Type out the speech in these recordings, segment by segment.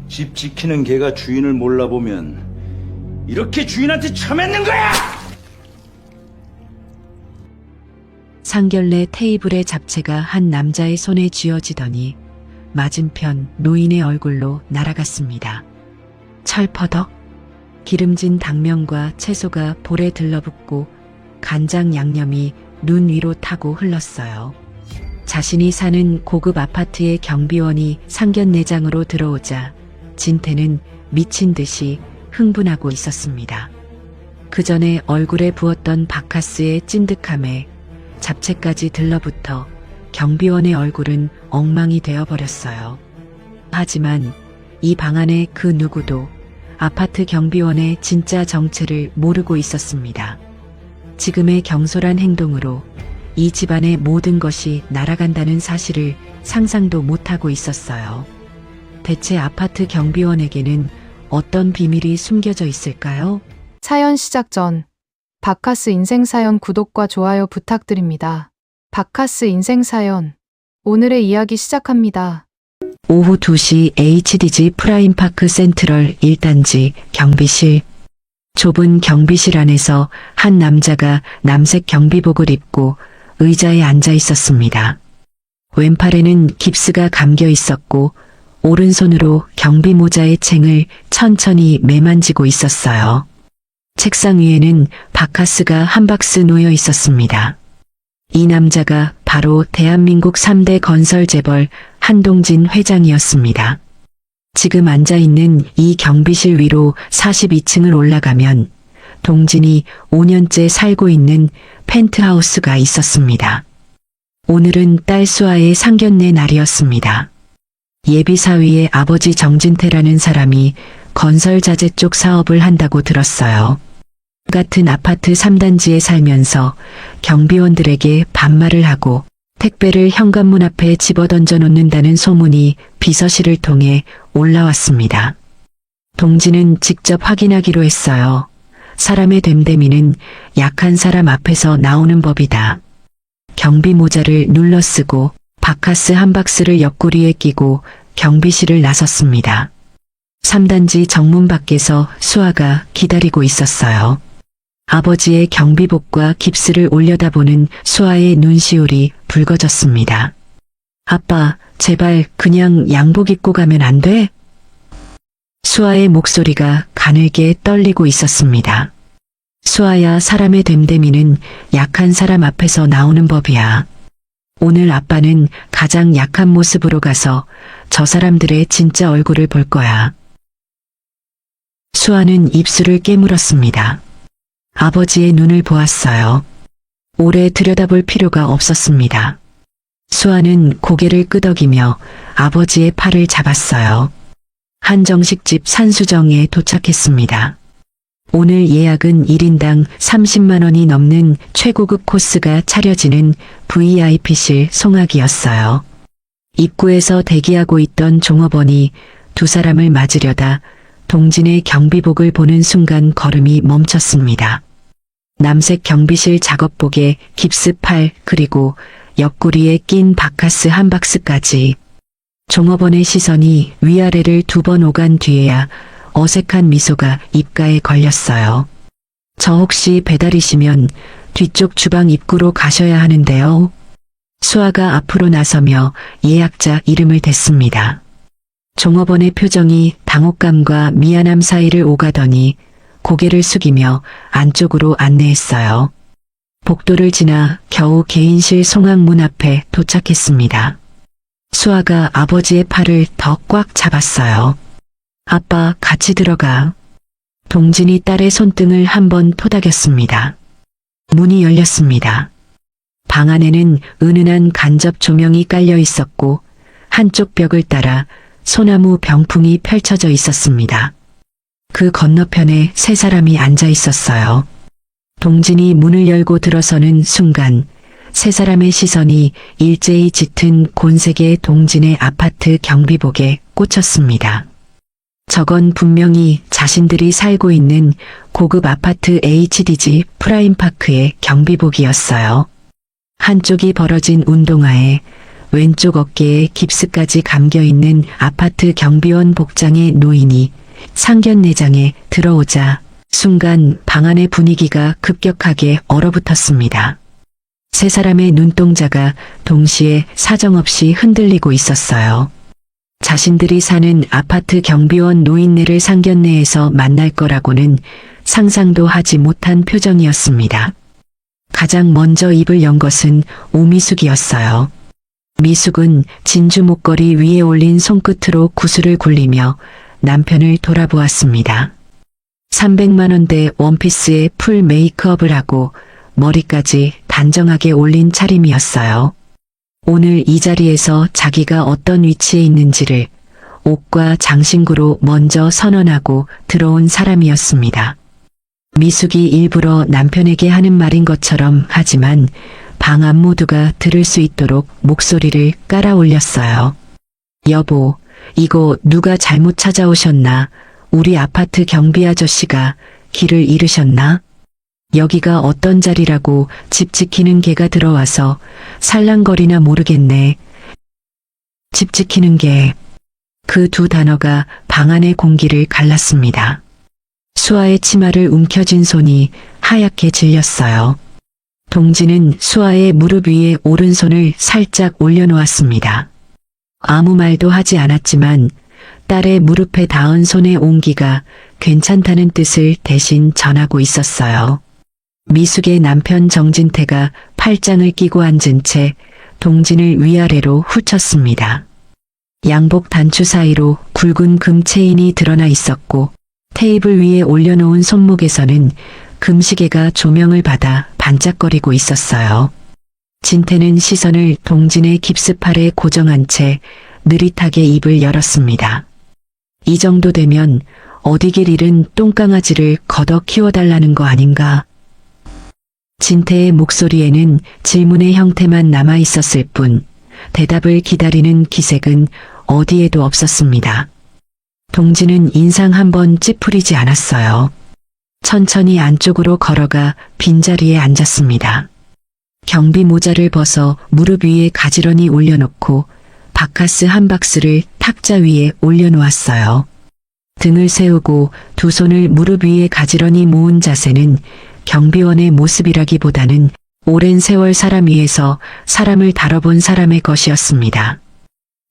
집 지키는 개가 주인을 몰라보면 이렇게 주인한테 처맞는 거야! 상결례 테이블의 잡채가 한 남자의 손에 쥐어지더니 맞은편 노인의 얼굴로 날아갔습니다. 철퍼덕 기름진 당면과 채소가 볼에 들러붙고 간장 양념이 눈 위로 타고 흘렀어요. 자신이 사는 고급 아파트의 경비원이 상견례장으로 들어오자 진태는 미친 듯이 흥분하고 있었습니다. 그 전에 얼굴에 부었던 바카스의 찐득함에 잡채까지 들러붙어 경비원의 얼굴은 엉망이 되어버렸어요. 하지만 이 방 안에 그 누구도 아파트 경비원의 진짜 정체를 모르고 있었습니다. 지금의 경솔한 행동으로 이 집안의 모든 것이 날아간다는 사실을 상상도 못하고 있었어요. 대체 아파트 경비원에게는 어떤 비밀이 숨겨져 있을까요? 사연 시작 전 바카스 인생사연 구독과 좋아요 부탁드립니다. 바카스 인생사연 오늘의 이야기 시작합니다. 오후 2시 HDG 프라임파크 센트럴 1단지 경비실. 좁은 경비실 안에서 한 남자가 남색 경비복을 입고 의자에 앉아 있었습니다. 왼팔에는 깁스가 감겨 있었고 오른손으로 경비 모자의 챙을 천천히 매만지고 있었어요. 책상 위에는 바카스가 한 박스 놓여 있었습니다. 이 남자가 바로 대한민국 3대 건설 재벌 한동진 회장이었습니다. 지금 앉아있는 이 경비실 위로 42층을 올라가면 동진이 5년째 살고 있는 펜트하우스가 있었습니다. 오늘은 딸 수아의 상견례 날이었습니다. 예비사위의 아버지 정진태라는 사람이 건설 자재 쪽 사업을 한다고 들었어요. 같은 아파트 3단지에 살면서 경비원들에게 반말을 하고 택배를 현관문 앞에 집어던져 놓는다는 소문이 비서실을 통해 올라왔습니다. 동지는 직접 확인하기로 했어요. 사람의 됨됨이는 약한 사람 앞에서 나오는 법이다. 경비 모자를 눌러 쓰고 바카스 한 박스를 옆구리에 끼고 경비실을 나섰습니다. 3단지 정문 밖에서 수아가 기다리고 있었어요. 아버지의 경비복과 깁스를 올려다보는 수아의 눈시울이 붉어졌습니다. 아빠, 제발 그냥 양복 입고 가면 안 돼? 수아의 목소리가 가늘게 떨리고 있었습니다. 수아야, 사람의 됨됨이는 약한 사람 앞에서 나오는 법이야. 오늘 아빠는 가장 약한 모습으로 가서 저 사람들의 진짜 얼굴을 볼 거야. 수아는 입술을 깨물었습니다. 아버지의 눈을 보았어요. 오래 들여다볼 필요가 없었습니다. 수아는 고개를 끄덕이며 아버지의 팔을 잡았어요. 한정식집 산수정에 도착했습니다. 오늘 예약은 1인당 30만 원이 넘는 최고급 코스가 차려지는 VIP실 송악이었어요. 입구에서 대기하고 있던 종업원이 두 사람을 맞으려다 동진의 경비복을 보는 순간 걸음이 멈췄습니다. 남색 경비실 작업복에 깁스팔 그리고 옆구리에 낀 바카스 한 박스까지. 종업원의 시선이 위아래를 2번 오간 뒤에야 어색한 미소가 입가에 걸렸어요. 저 혹시 배달이시면 뒤쪽 주방 입구로 가셔야 하는데요. 수아가 앞으로 나서며 예약자 이름을 댔습니다. 종업원의 표정이 당혹감과 미안함 사이를 오가더니 고개를 숙이며 안쪽으로 안내했어요. 복도를 지나 겨우 개인실 송악문 앞에 도착했습니다. 수아가 아버지의 팔을 더 꽉 잡았어요. 아빠, 같이 들어가. 동진이 딸의 손등을 한번 토닥였습니다. 문이 열렸습니다. 방 안에는 은은한 간접 조명이 깔려 있었고 한쪽 벽을 따라 소나무 병풍이 펼쳐져 있었습니다. 그 건너편에 세 사람이 앉아 있었어요. 동진이 문을 열고 들어서는 순간 세 사람의 시선이 일제히 짙은 곤색의 동진의 아파트 경비복에 꽂혔습니다. 저건 분명히 자신들이 살고 있는 고급 아파트 HDG 프라임파크의 경비복이었어요. 한쪽이 벌어진 운동화에 왼쪽 어깨에 깁스까지 감겨있는 아파트 경비원 복장의 노인이 상견례장에 들어오자 순간 방 안의 분위기가 급격하게 얼어붙었습니다. 세 사람의 눈동자가 동시에 사정없이 흔들리고 있었어요. 자신들이 사는 아파트 경비원 노인네를 상견례에서 만날 거라고는 상상도 하지 못한 표정이었습니다. 가장 먼저 입을 연 것은 오미숙이었어요. 미숙은 진주 목걸이 위에 올린 손끝으로 구슬을 굴리며 남편을 돌아보았습니다. 300만 원대 원피스에 풀 메이크업을 하고 머리까지 단정하게 올린 차림이었어요. 오늘 이 자리에서 자기가 어떤 위치에 있는지를 옷과 장신구로 먼저 선언하고 들어온 사람이었습니다. 미숙이 일부러 남편에게 하는 말인 것처럼 하지만 방 안 모두가 들을 수 있도록 목소리를 깔아 올렸어요. 여보, 이거 누가 잘못 찾아오셨나? 우리 아파트 경비 아저씨가 길을 잃으셨나? 여기가 어떤 자리라고 집 지키는 개가 들어와서 살랑거리나 모르겠네. 집 지키는 개. 그 두 단어가 방 안의 공기를 갈랐습니다. 수아의 치마를 움켜쥔 손이 하얗게 질렸어요. 동지는 수아의 무릎 위에 오른손을 살짝 올려놓았습니다. 아무 말도 하지 않았지만 딸의 무릎에 닿은 손의 온기가 괜찮다는 뜻을 대신 전하고 있었어요. 미숙의 남편 정진태가 팔짱을 끼고 앉은 채 동진을 위아래로 훑쳤습니다. 양복 단추 사이로 굵은 금 체인이 드러나 있었고 테이블 위에 올려놓은 손목에서는 금시계가 조명을 받아 반짝거리고 있었어요. 진태는 시선을 동진의 깁스팔에 고정한 채 느릿하게 입을 열었습니다. 이 정도 되면 어디 길 잃은 똥강아지를 걷어 키워달라는 거 아닌가? 진태의 목소리에는 질문의 형태만 남아 있었을 뿐 대답을 기다리는 기색은 어디에도 없었습니다. 동진은 인상 한번 찌푸리지 않았어요. 천천히 안쪽으로 걸어가 빈자리에 앉았습니다. 경비 모자를 벗어 무릎 위에 가지런히 올려놓고 바카스 한 박스를 탁자 위에 올려놓았어요. 등을 세우고 두 손을 무릎 위에 가지런히 모은 자세는 경비원의 모습이라기보다는 오랜 세월 사람 위에서 사람을 다뤄본 사람의 것이었습니다.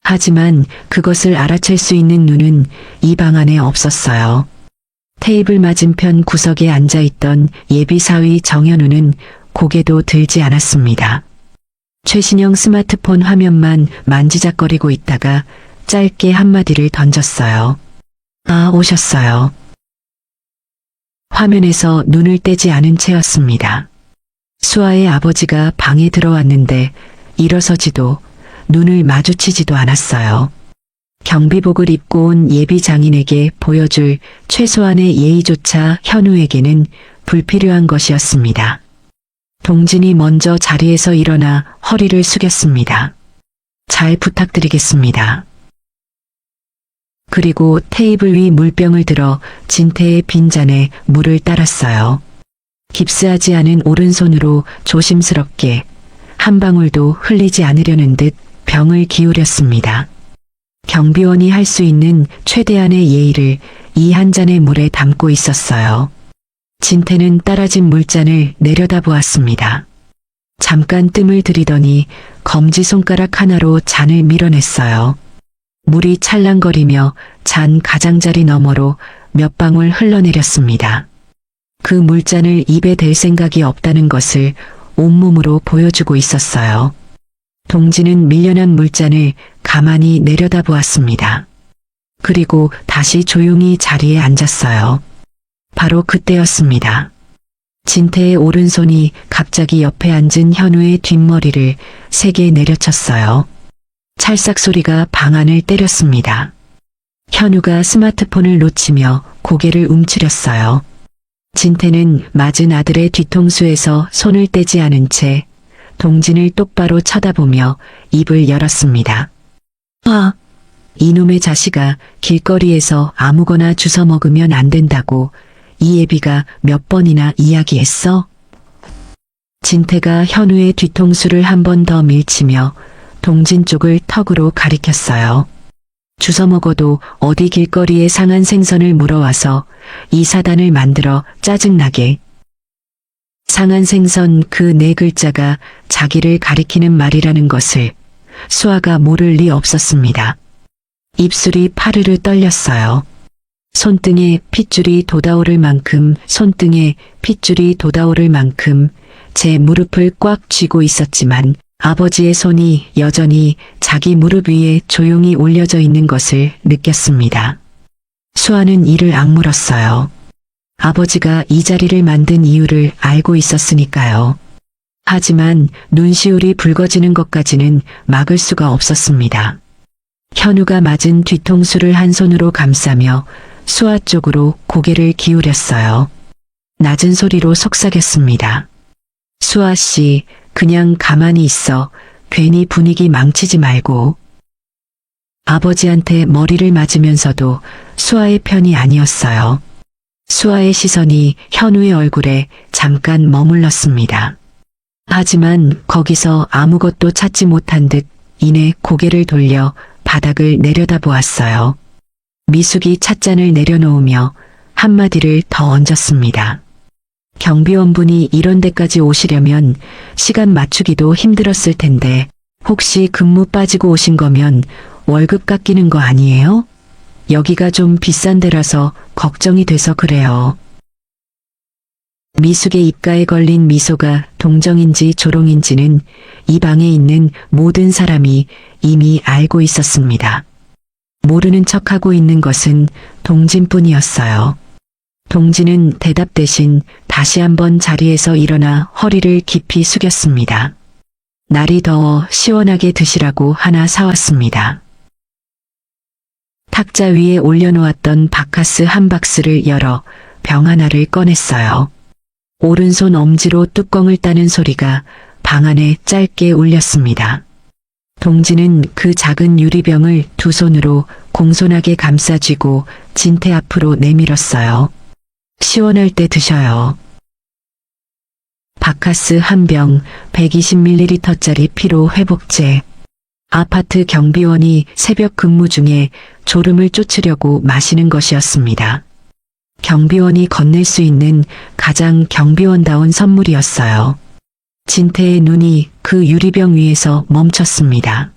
하지만 그것을 알아챌 수 있는 눈은 이 방 안에 없었어요. 테이블 맞은편 구석에 앉아있던 예비사위 정현우는 고개도 들지 않았습니다. 최신형 스마트폰 화면만 만지작거리고 있다가 짧게 한마디를 던졌어요. 아, 오셨어요. 화면에서 눈을 떼지 않은 채였습니다. 수아의 아버지가 방에 들어왔는데 일어서지도 눈을 마주치지도 않았어요. 경비복을 입고 온 예비 장인에게 보여줄 최소한의 예의조차 현우에게는 불필요한 것이었습니다. 동진이 먼저 자리에서 일어나 허리를 숙였습니다. 잘 부탁드리겠습니다. 그리고 테이블 위 물병을 들어 진태의 빈잔에 물을 따랐어요. 깁스하지 않은 오른손으로 조심스럽게 한 방울도 흘리지 않으려는 듯 병을 기울였습니다. 경비원이 할 수 있는 최대한의 예의를 이 한 잔의 물에 담고 있었어요. 진태는 따라진 물잔을 내려다보았습니다. 잠깐 뜸을 들이더니 검지손가락 하나로 잔을 밀어냈어요. 물이 찰랑거리며 잔 가장자리 너머로 몇 방울 흘러내렸습니다. 그 물잔을 입에 댈 생각이 없다는 것을 온몸으로 보여주고 있었어요. 동지는 밀려난 물잔을 가만히 내려다보았습니다. 그리고 다시 조용히 자리에 앉았어요. 바로 그때였습니다. 진태의 오른손이 갑자기 옆에 앉은 현우의 뒷머리를 세게 내려쳤어요. 찰싹 소리가 방안을 때렸습니다. 현우가 스마트폰을 놓치며 고개를 움츠렸어요. 진태는 맞은 아들의 뒤통수에서 손을 떼지 않은 채 동진을 똑바로 쳐다보며 입을 열었습니다. 아, 이놈의 자식아, 길거리에서 아무거나 주워 먹으면 안 된다고 이 예비가 몇 번이나 이야기했어? 진태가 현우의 뒤통수를 한 번 더 밀치며 동진 쪽을 턱으로 가리켰어요. 주워먹어도 어디 길거리에 상한 생선을 물어와서 이 사단을 만들어 짜증나게. 상한 생선 그 네 글자가 자기를 가리키는 말이라는 것을 수아가 모를 리 없었습니다. 입술이 파르르 떨렸어요. 손등에 핏줄이 돋아오를 만큼 제 무릎을 꽉 쥐고 있었지만 아버지의 손이 여전히 자기 무릎 위에 조용히 올려져 있는 것을 느꼈습니다. 수아는 이를 악물었어요. 아버지가 이 자리를 만든 이유를 알고 있었으니까요. 하지만 눈시울이 붉어지는 것까지는 막을 수가 없었습니다. 현우가 맞은 뒤통수를 한 손으로 감싸며 수아 쪽으로 고개를 기울였어요. 낮은 소리로 속삭였습니다. 수아 씨, 그냥 가만히 있어. 괜히 분위기 망치지 말고. 아버지한테 머리를 맞으면서도 수아의 편이 아니었어요. 수아의 시선이 현우의 얼굴에 잠깐 머물렀습니다. 하지만 거기서 아무것도 찾지 못한 듯 이내 고개를 돌려 바닥을 내려다보았어요. 미숙이 찻잔을 내려놓으며 한마디를 더 얹었습니다. 경비원분이 이런 데까지 오시려면 시간 맞추기도 힘들었을 텐데 혹시 근무 빠지고 오신 거면 월급 깎이는 거 아니에요? 여기가 좀 비싼 데라서 걱정이 돼서 그래요. 미숙의 입가에 걸린 미소가 동정인지 조롱인지는 이 방에 있는 모든 사람이 이미 알고 있었습니다. 모르는 척하고 있는 것은 동진뿐이었어요. 동진은 대답 대신 다시 한번 자리에서 일어나 허리를 깊이 숙였습니다. 날이 더워 시원하게 드시라고 하나 사왔습니다. 탁자 위에 올려놓았던 바카스 한 박스를 열어 병 하나를 꺼냈어요. 오른손 엄지로 뚜껑을 따는 소리가 방 안에 짧게 울렸습니다. 동진은 그 작은 유리병을 두 손으로 공손하게 감싸쥐고 진태 앞으로 내밀었어요. 시원할 때 드셔요. 바카스 한 병 120ml짜리 피로 회복제. 아파트 경비원이 새벽 근무 중에 졸음을 쫓으려고 마시는 것이었습니다. 경비원이 건넬 수 있는 가장 경비원다운 선물이었어요. 진태의 눈이 그 유리병 위에서 멈췄습니다.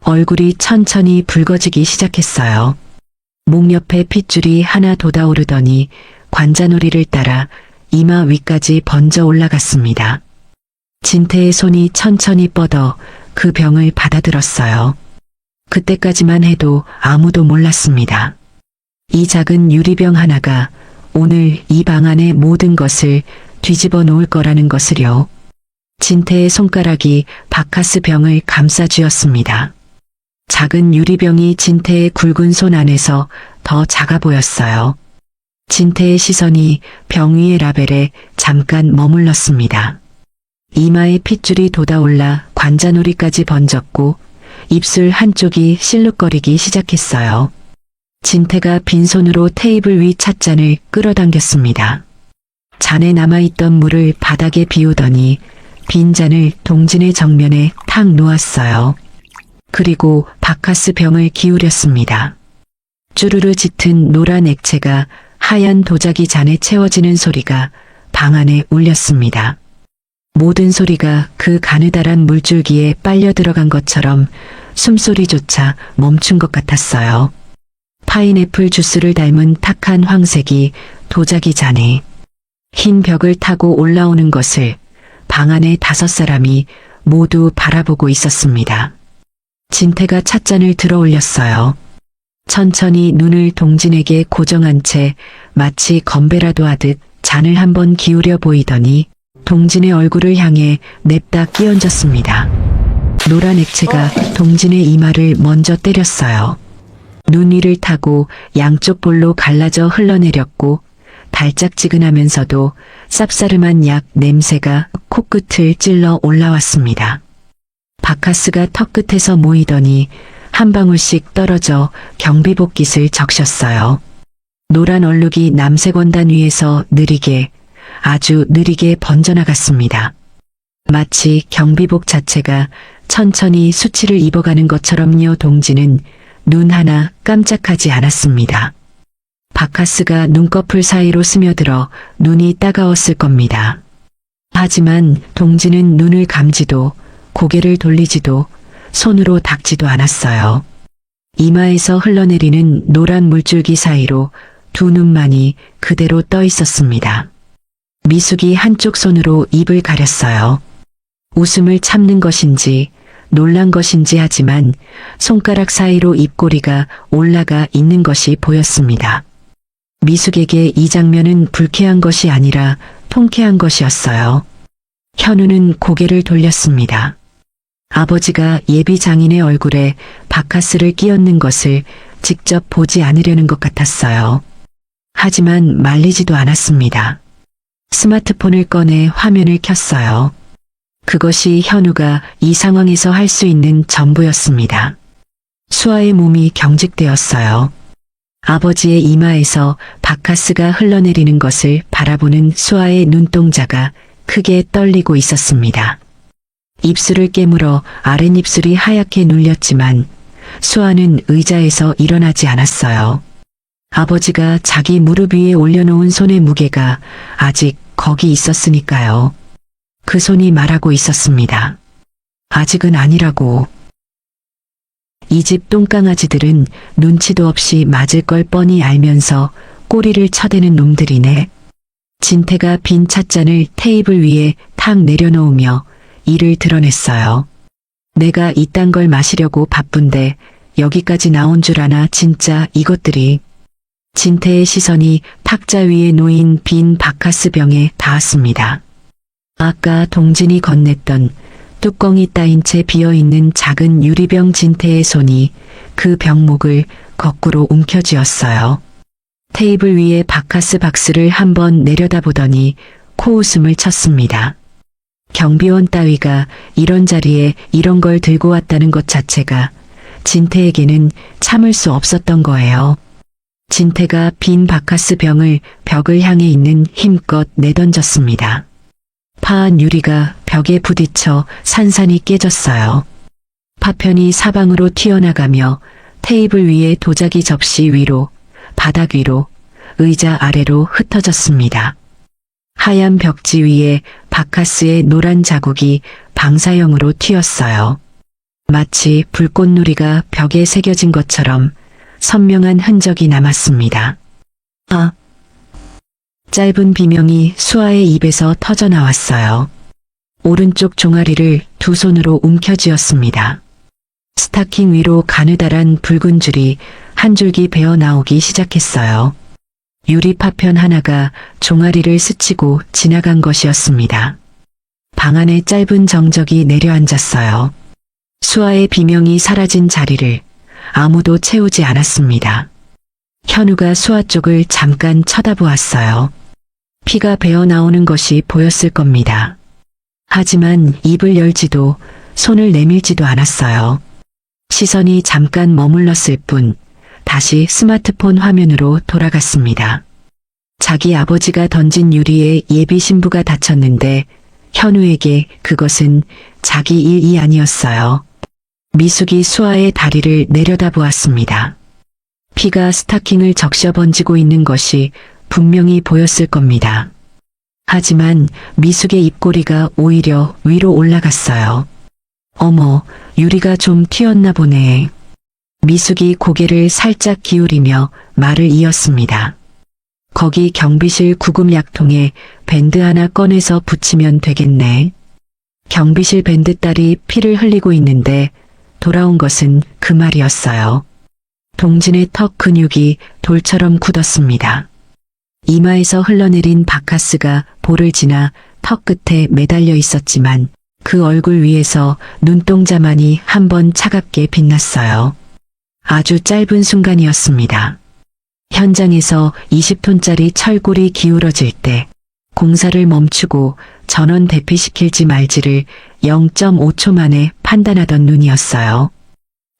얼굴이 천천히 붉어지기 시작했어요. 목 옆에 핏줄이 하나 돋아오르더니 관자놀이를 따라 이마 위까지 번져 올라갔습니다. 진태의 손이 천천히 뻗어 그 병을 받아들었어요. 그때까지만 해도 아무도 몰랐습니다. 이 작은 유리병 하나가 오늘 이 방 안의 모든 것을 뒤집어 놓을 거라는 것을요. 진태의 손가락이 바카스 병을 감싸 쥐었습니다. 작은 유리병이 진태의 굵은 손 안에서 더 작아 보였어요. 진태의 시선이 병 위의 라벨에 잠깐 머물렀습니다. 이마에 핏줄이 돋아올라 관자놀이까지 번졌고 입술 한쪽이 실룩거리기 시작했어요. 진태가 빈손으로 테이블 위 찻잔을 끌어당겼습니다. 잔에 남아있던 물을 바닥에 비우더니 빈 잔을 동진의 정면에 탁 놓았어요. 그리고 바카스 병을 기울였습니다. 쭈르르 짙은 노란 액체가 하얀 도자기 잔에 채워지는 소리가 방 안에 울렸습니다. 모든 소리가 그 가느다란 물줄기에 빨려 들어간 것처럼 숨소리조차 멈춘 것 같았어요. 파인애플 주스를 닮은 탁한 황색이 도자기 잔에 흰 벽을 타고 올라오는 것을 방 안에 5사람이 모두 바라보고 있었습니다. 진태가 찻잔을 들어 올렸어요. 천천히 눈을 동진에게 고정한 채 마치 건배라도 하듯 잔을 한번 기울여 보이더니 동진의 얼굴을 향해 냅다 끼얹었습니다. 노란 액체가 동진의 이마를 먼저 때렸어요. 눈 위를 타고 양쪽 볼로 갈라져 흘러내렸고 달짝지근하면서도 쌉싸름한 약 냄새가 코끝을 찔러 올라왔습니다. 바카스가 턱끝에서 모이더니 한 방울씩 떨어져 경비복깃을 적셨어요. 노란 얼룩이 남색 원단 위에서 느리게, 아주 느리게 번져나갔습니다. 마치 경비복 자체가 천천히 수치를 입어가는 것처럼요. 동지는 눈 하나 깜짝하지 않았습니다. 바카스가 눈꺼풀 사이로 스며들어 눈이 따가웠을 겁니다. 하지만 동지는 눈을 감지도 고개를 돌리지도 손으로 닦지도 않았어요. 이마에서 흘러내리는 노란 물줄기 사이로 두 눈만이 그대로 떠 있었습니다. 미숙이 한쪽 손으로 입을 가렸어요. 웃음을 참는 것인지 놀란 것인지 하지만 손가락 사이로 입꼬리가 올라가 있는 것이 보였습니다. 미숙에게 이 장면은 불쾌한 것이 아니라 통쾌한 것이었어요. 현우는 고개를 돌렸습니다. 아버지가 예비 장인의 얼굴에 바카스를 끼얹는 것을 직접 보지 않으려는 것 같았어요. 하지만 말리지도 않았습니다. 스마트폰을 꺼내 화면을 켰어요. 그것이 현우가 이 상황에서 할 수 있는 전부였습니다. 수아의 몸이 경직되었어요. 아버지의 이마에서 바카스가 흘러내리는 것을 바라보는 수아의 눈동자가 크게 떨리고 있었습니다. 입술을 깨물어 아랫입술이 하얗게 눌렸지만 수아는 의자에서 일어나지 않았어요. 아버지가 자기 무릎 위에 올려놓은 손의 무게가 아직 거기 있었으니까요. 그 손이 말하고 있었습니다. 아직은 아니라고. 이 집 똥강아지들은 눈치도 없이 맞을 걸 뻔히 알면서 꼬리를 쳐대는 놈들이네. 진태가 빈 찻잔을 테이블 위에 탁 내려놓으며 이를 드러냈어요. 내가 이딴 걸 마시려고 바쁜데 여기까지 나온 줄 아나 진짜 이것들이. 진태의 시선이 탁자 위에 놓인 빈 바카스 병에 닿았습니다. 아까 동진이 건넸던 뚜껑이 따인 채 비어있는 작은 유리병. 진태의 손이 그 병목을 거꾸로 움켜쥐었어요. 테이블 위에 바카스 박스를 한번 내려다보더니 코웃음을 쳤습니다. 경비원 따위가 이런 자리에 이런 걸 들고 왔다는 것 자체가 진태에게는 참을 수 없었던 거예요. 진태가 빈 바카스 병을 벽을 향해 있는 힘껏 내던졌습니다. 파한 유리가 벽에 부딪혀 산산이 깨졌어요. 파편이 사방으로 튀어나가며 테이블 위에 도자기 접시 위로, 바닥 위로, 의자 아래로 흩어졌습니다. 하얀 벽지 위에 바카스의 노란 자국이 방사형으로 튀었어요. 마치 불꽃놀이가 벽에 새겨진 것처럼 선명한 흔적이 남았습니다. 아! 짧은 비명이 수아의 입에서 터져 나왔어요. 오른쪽 종아리를 두 손으로 움켜쥐었습니다. 스타킹 위로 가느다란 붉은 줄이 한 줄기 베어 나오기 시작했어요. 유리 파편 하나가 종아리를 스치고 지나간 것이었습니다. 방 안에 짧은 정적이 내려앉았어요. 수아의 비명이 사라진 자리를 아무도 채우지 않았습니다. 현우가 수아 쪽을 잠깐 쳐다보았어요. 피가 배어 나오는 것이 보였을 겁니다. 하지만 입을 열지도 손을 내밀지도 않았어요. 시선이 잠깐 머물렀을 뿐 다시 스마트폰 화면으로 돌아갔습니다. 자기 아버지가 던진 유리에 예비 신부가 다쳤는데 현우에게 그것은 자기 일이 아니었어요. 미숙이 수아의 다리를 내려다보았습니다. 피가 스타킹을 적셔 번지고 있는 것이 분명히 보였을 겁니다. 하지만 미숙의 입꼬리가 오히려 위로 올라갔어요. 어머, 유리가 좀 튀었나 보네. 미숙이 고개를 살짝 기울이며 말을 이었습니다. 거기 경비실 구급약통에 밴드 하나 꺼내서 붙이면 되겠네. 경비실 밴드 딸이 피를 흘리고 있는데 돌아온 것은 그 말이었어요. 동진의 턱 근육이 돌처럼 굳었습니다. 이마에서 흘러내린 바카스가 볼을 지나 턱 끝에 매달려 있었지만 그 얼굴 위에서 눈동자만이 한번 차갑게 빛났어요. 아주 짧은 순간이었습니다. 현장에서 20톤짜리 철골이 기울어질 때 공사를 멈추고 전원 대피시킬지 말지를 0.5초 만에 판단하던 눈이었어요.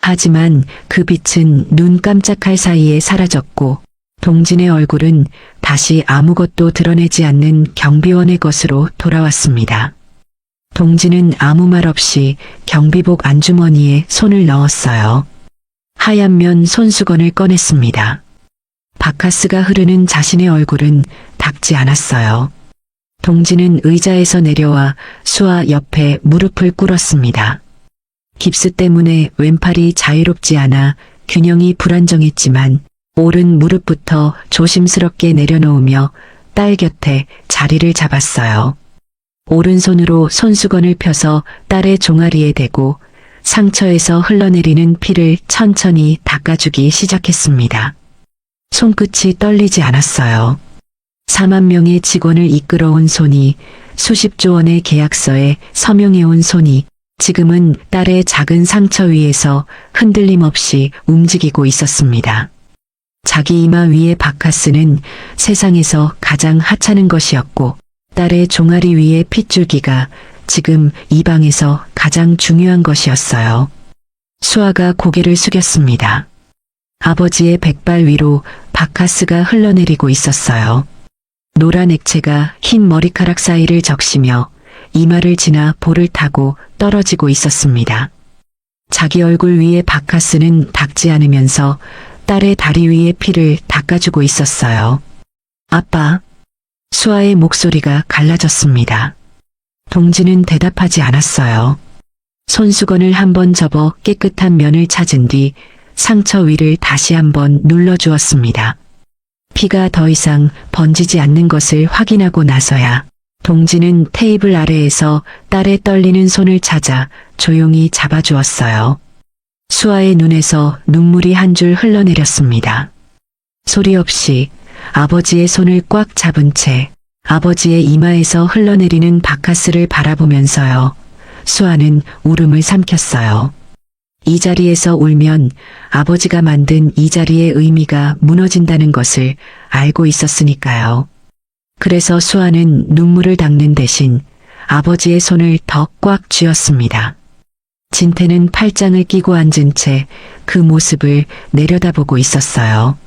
하지만 그 빛은 눈 깜짝할 사이에 사라졌고 동진의 얼굴은 다시 아무것도 드러내지 않는 경비원의 것으로 돌아왔습니다. 동지는 아무 말 없이 경비복 안주머니에 손을 넣었어요. 하얀 면 손수건을 꺼냈습니다. 바카스가 흐르는 자신의 얼굴은 닦지 않았어요. 동지는 의자에서 내려와 수아 옆에 무릎을 꿇었습니다. 깁스 때문에 왼팔이 자유롭지 않아 균형이 불안정했지만 오른 무릎부터 조심스럽게 내려놓으며 딸 곁에 자리를 잡았어요. 오른손으로 손수건을 펴서 딸의 종아리에 대고 상처에서 흘러내리는 피를 천천히 닦아주기 시작했습니다. 손끝이 떨리지 않았어요. 4만 명의 직원을 이끌어온 손이, 수십조 원의 계약서에 서명해온 손이 지금은 딸의 작은 상처 위에서 흔들림 없이 움직이고 있었습니다. 자기 이마 위의 바카스는 세상에서 가장 하찮은 것이었고 딸의 종아리 위의 핏줄기가 지금 이 방에서 가장 중요한 것이었어요. 수아가 고개를 숙였습니다. 아버지의 백발 위로 바카스가 흘러내리고 있었어요. 노란 액체가 흰 머리카락 사이를 적시며 이마를 지나 볼을 타고 떨어지고 있었습니다. 자기 얼굴 위에 바카스는 닿지 않으면서 딸의 다리 위에 피를 닦아주고 있었어요. 아빠. 수아의 목소리가 갈라졌습니다. 동지는 대답하지 않았어요. 손수건을 한번 접어 깨끗한 면을 찾은 뒤 상처 위를 다시 한번 눌러주었습니다. 피가 더 이상 번지지 않는 것을 확인하고 나서야 동지는 테이블 아래에서 딸의 떨리는 손을 찾아 조용히 잡아주었어요. 수아의 눈에서 눈물이 한 줄 흘러내렸습니다. 소리 없이 아버지의 손을 꽉 잡은 채 아버지의 이마에서 흘러내리는 바카스를 바라보면서요. 수아는 울음을 삼켰어요. 이 자리에서 울면 아버지가 만든 이 자리의 의미가 무너진다는 것을 알고 있었으니까요. 그래서 수아는 눈물을 닦는 대신 아버지의 손을 더 꽉 쥐었습니다. 진태는 팔짱을 끼고 앉은 채 그 모습을 내려다보고 있었어요.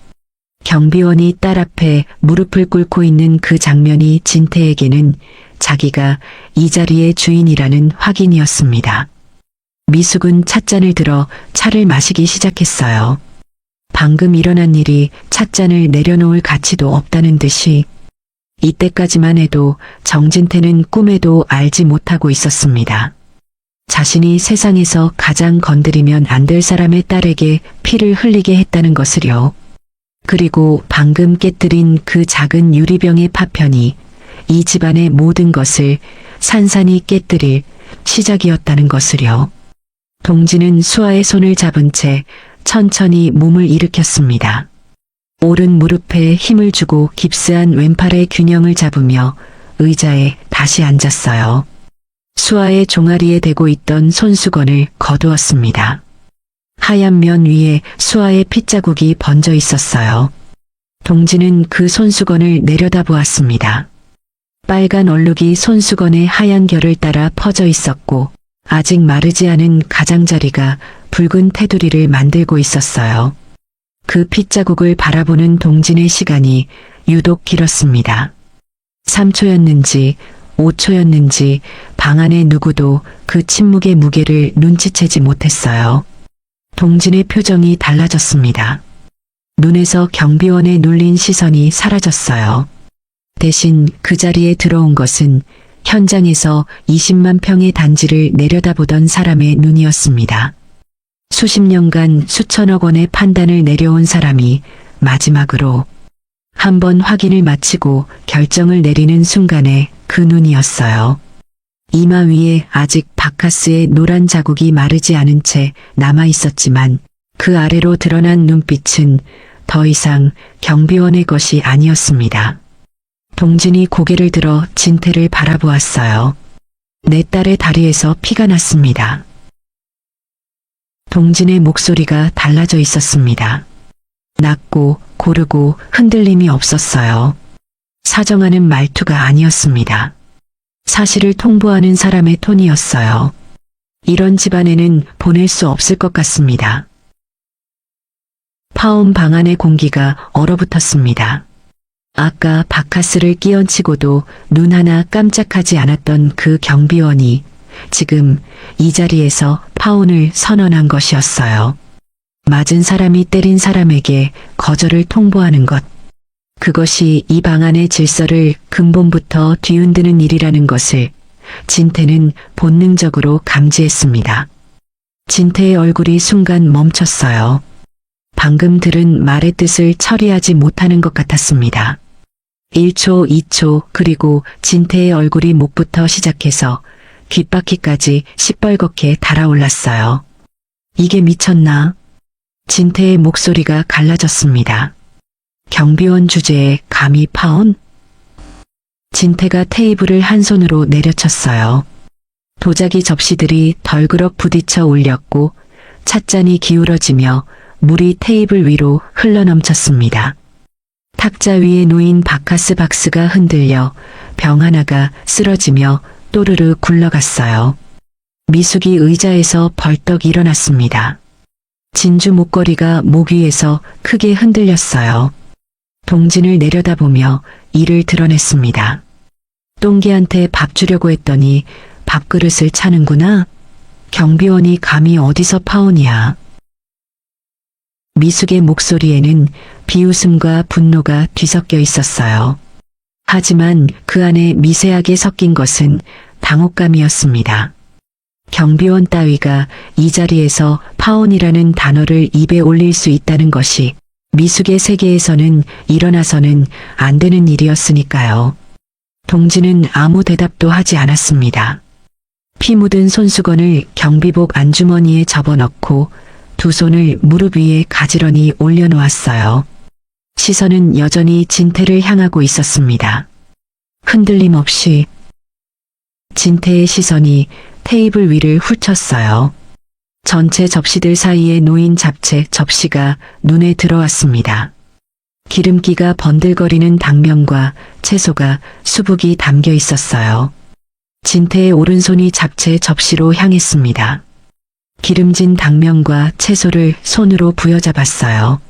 경비원이 딸 앞에 무릎을 꿇고 있는 그 장면이 진태에게는 자기가 이 자리의 주인이라는 확인이었습니다. 미숙은 찻잔을 들어 차를 마시기 시작했어요. 방금 일어난 일이 찻잔을 내려놓을 가치도 없다는 듯이 이때까지만 해도 정진태는 꿈에도 알지 못하고 있었습니다. 자신이 세상에서 가장 건드리면 안 될 사람의 딸에게 피를 흘리게 했다는 것을요. 그리고 방금 깨뜨린 그 작은 유리병의 파편이 이 집안의 모든 것을 산산이 깨뜨릴 시작이었다는 것을요. 동지는 수아의 손을 잡은 채 천천히 몸을 일으켰습니다. 오른 무릎에 힘을 주고 깁스한 왼팔의 균형을 잡으며 의자에 다시 앉았어요. 수아의 종아리에 대고 있던 손수건을 거두었습니다. 하얀 면 위에 수아의 핏자국이 번져 있었어요. 동지는 그 손수건을 내려다보았습니다. 빨간 얼룩이 손수건의 하얀 결을 따라 퍼져 있었고 아직 마르지 않은 가장자리가 붉은 테두리를 만들고 있었어요. 그 핏자국을 바라보는 동진의 시간이 유독 길었습니다. 3초였는지 5초였는지 방 안의 누구도 그 침묵의 무게를 눈치채지 못했어요. 동진의 표정이 달라졌습니다. 눈에서 경비원에 눌린 시선이 사라졌어요. 대신 그 자리에 들어온 것은 현장에서 20만 평의 단지를 내려다보던 사람의 눈이었습니다. 수십 년간 수천억 원의 판단을 내려온 사람이 마지막으로 한 번 확인을 마치고 결정을 내리는 순간에 그 눈이었어요. 이마 위에 아직 바카스의 노란 자국이 마르지 않은 채 남아 있었지만 그 아래로 드러난 눈빛은 더 이상 경비원의 것이 아니었습니다. 동진이 고개를 들어 진태를 바라보았어요. 내 딸의 다리에서 피가 났습니다. 동진의 목소리가 달라져 있었습니다. 낮고 고르고 흔들림이 없었어요. 사정하는 말투가 아니었습니다. 사실을 통보하는 사람의 톤이었어요. 이런 집안에는 보낼 수 없을 것 같습니다. 파온 방 안의 공기가 얼어붙었습니다. 아까 바카스를 끼얹히고도 눈 하나 깜짝하지 않았던 그 경비원이 지금 이 자리에서 파혼을 선언한 것이었어요. 맞은 사람이 때린 사람에게 거절을 통보하는 것. 그것이 이 방안의 질서를 근본부터 뒤흔드는 일이라는 것을 진태는 본능적으로 감지했습니다. 진태의 얼굴이 순간 멈췄어요. 방금 들은 말의 뜻을 처리하지 못하는 것 같았습니다. 1초, 2초, 그리고 진태의 얼굴이 목부터 시작해서 귓바퀴까지 시뻘겋게 달아올랐어요. 이게 미쳤나? 진태의 목소리가 갈라졌습니다. 경비원 주제에 감히 파혼? 진태가 테이블을 한 손으로 내려쳤어요. 도자기 접시들이 덜그럭 부딪혀 올렸고 찻잔이 기울어지며 물이 테이블 위로 흘러넘쳤습니다. 탁자 위에 놓인 바카스 박스가 흔들려 병 하나가 쓰러지며 또르르 굴러갔어요. 미숙이 의자에서 벌떡 일어났습니다. 진주 목걸이가 목 위에서 크게 흔들렸어요. 동진을 내려다보며 이를 드러냈습니다. 똥개한테 밥 주려고 했더니 밥그릇을 차는구나. 경비원이 감히 어디서 파혼이야. 미숙의 목소리에는 비웃음과 분노가 뒤섞여 있었어요. 하지만 그 안에 미세하게 섞인 것은 당혹감이었습니다. 경비원 따위가 이 자리에서 파혼이라는 단어를 입에 올릴 수 있다는 것이 미숙의 세계에서는 일어나서는 안 되는 일이었으니까요. 동진은 아무 대답도 하지 않았습니다. 피 묻은 손수건을 경비복 안주머니에 접어넣고 두 손을 무릎 위에 가지런히 올려놓았어요. 시선은 여전히 진태를 향하고 있었습니다. 흔들림 없이 진태의 시선이 테이블 위를 훑었어요. 전체 접시들 사이에 놓인 잡채 접시가 눈에 들어왔습니다. 기름기가 번들거리는 당면과 채소가 수북이 담겨 있었어요. 진태의 오른손이 잡채 접시로 향했습니다. 기름진 당면과 채소를 손으로 부여잡았어요.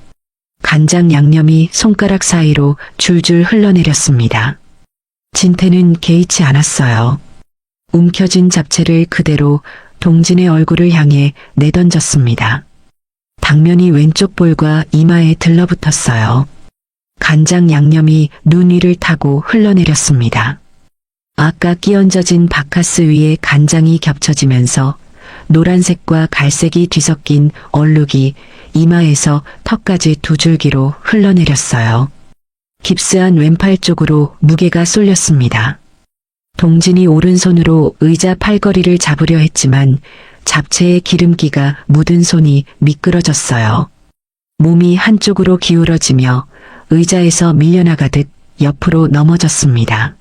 간장 양념이 손가락 사이로 줄줄 흘러내렸습니다. 진태는 개의치 않았어요. 움켜쥔 잡채를 그대로 동진의 얼굴을 향해 내던졌습니다. 당면이 왼쪽 볼과 이마에 들러붙었어요. 간장 양념이 눈 위를 타고 흘러내렸습니다. 아까 끼얹어진 바카스 위에 간장이 겹쳐지면서 노란색과 갈색이 뒤섞인 얼룩이 이마에서 턱까지 두 줄기로 흘러내렸어요. 깁스한 왼팔 쪽으로 무게가 쏠렸습니다. 동진이 오른손으로 의자 팔걸이를 잡으려 했지만 잡채의 기름기가 묻은 손이 미끄러졌어요. 몸이 한쪽으로 기울어지며 의자에서 밀려나가듯 옆으로 넘어졌습니다.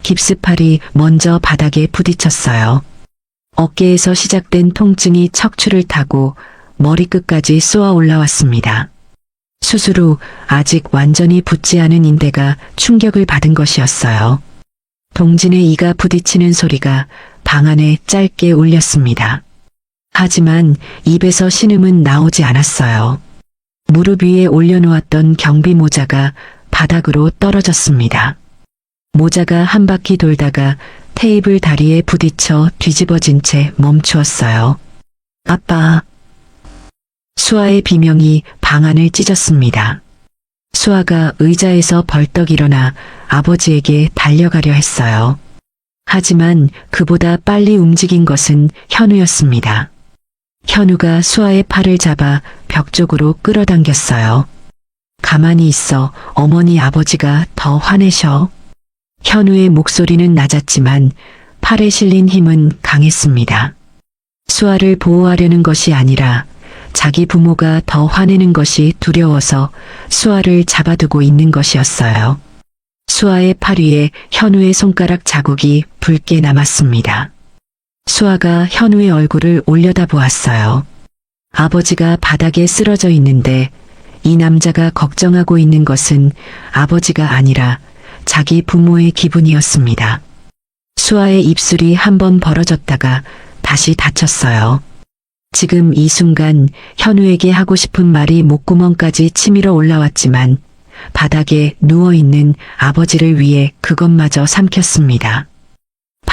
깁스팔이 먼저 바닥에 부딪혔어요. 어깨에서 시작된 통증이 척추를 타고 머리끝까지 쏘아 올라왔습니다. 수술 후 아직 완전히 붙지 않은 인대가 충격을 받은 것이었어요. 동진의 이가 부딪히는 소리가 방 안에 짧게 울렸습니다. 하지만 입에서 신음은 나오지 않았어요. 무릎 위에 올려놓았던 경비 모자가 바닥으로 떨어졌습니다. 모자가 한 바퀴 돌다가 테이블 다리에 부딪혀 뒤집어진 채 멈추었어요. 아빠. 수아의 비명이 방 안을 찢었습니다. 수아가 의자에서 벌떡 일어나 아버지에게 달려가려 했어요. 하지만 그보다 빨리 움직인 것은 현우였습니다. 현우가 수아의 팔을 잡아 벽 쪽으로 끌어당겼어요. 가만히 있어. 어머니 아버지가 더 화내셔. 현우의 목소리는 낮았지만 팔에 실린 힘은 강했습니다. 수아를 보호하려는 것이 아니라 자기 부모가 더 화내는 것이 두려워서 수아를 잡아두고 있는 것이었어요. 수아의 팔 위에 현우의 손가락 자국이 붉게 남았습니다. 수아가 현우의 얼굴을 올려다보았어요. 아버지가 바닥에 쓰러져 있는데 이 남자가 걱정하고 있는 것은 아버지가 아니라 자기 부모의 기분이었습니다. 수아의 입술이 한번 벌어졌다가 다시 닫혔어요. 지금 이 순간 현우에게 하고 싶은 말이 목구멍까지 치밀어 올라왔지만 바닥에 누워있는 아버지를 위해 그것마저 삼켰습니다.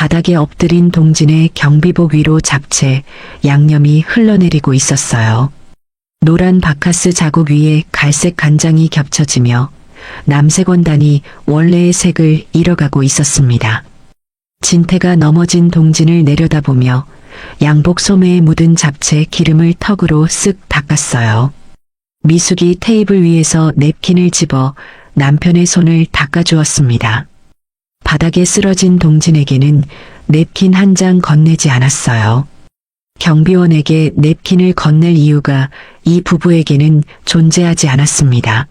바닥에 엎드린 동진의 경비복 위로 잡채, 양념이 흘러내리고 있었어요. 노란 바카스 자국 위에 갈색 간장이 겹쳐지며 남색 원단이 원래의 색을 잃어가고 있었습니다. 진태가 넘어진 동진을 내려다보며 양복 소매에 묻은 잡채 기름을 턱으로 쓱 닦았어요. 미숙이 테이블 위에서 냅킨을 집어 남편의 손을 닦아주었습니다. 바닥에 쓰러진 동진에게는 냅킨 한 장 건네지 않았어요. 경비원에게 냅킨을 건넬 이유가 이 부부에게는 존재하지 않았습니다.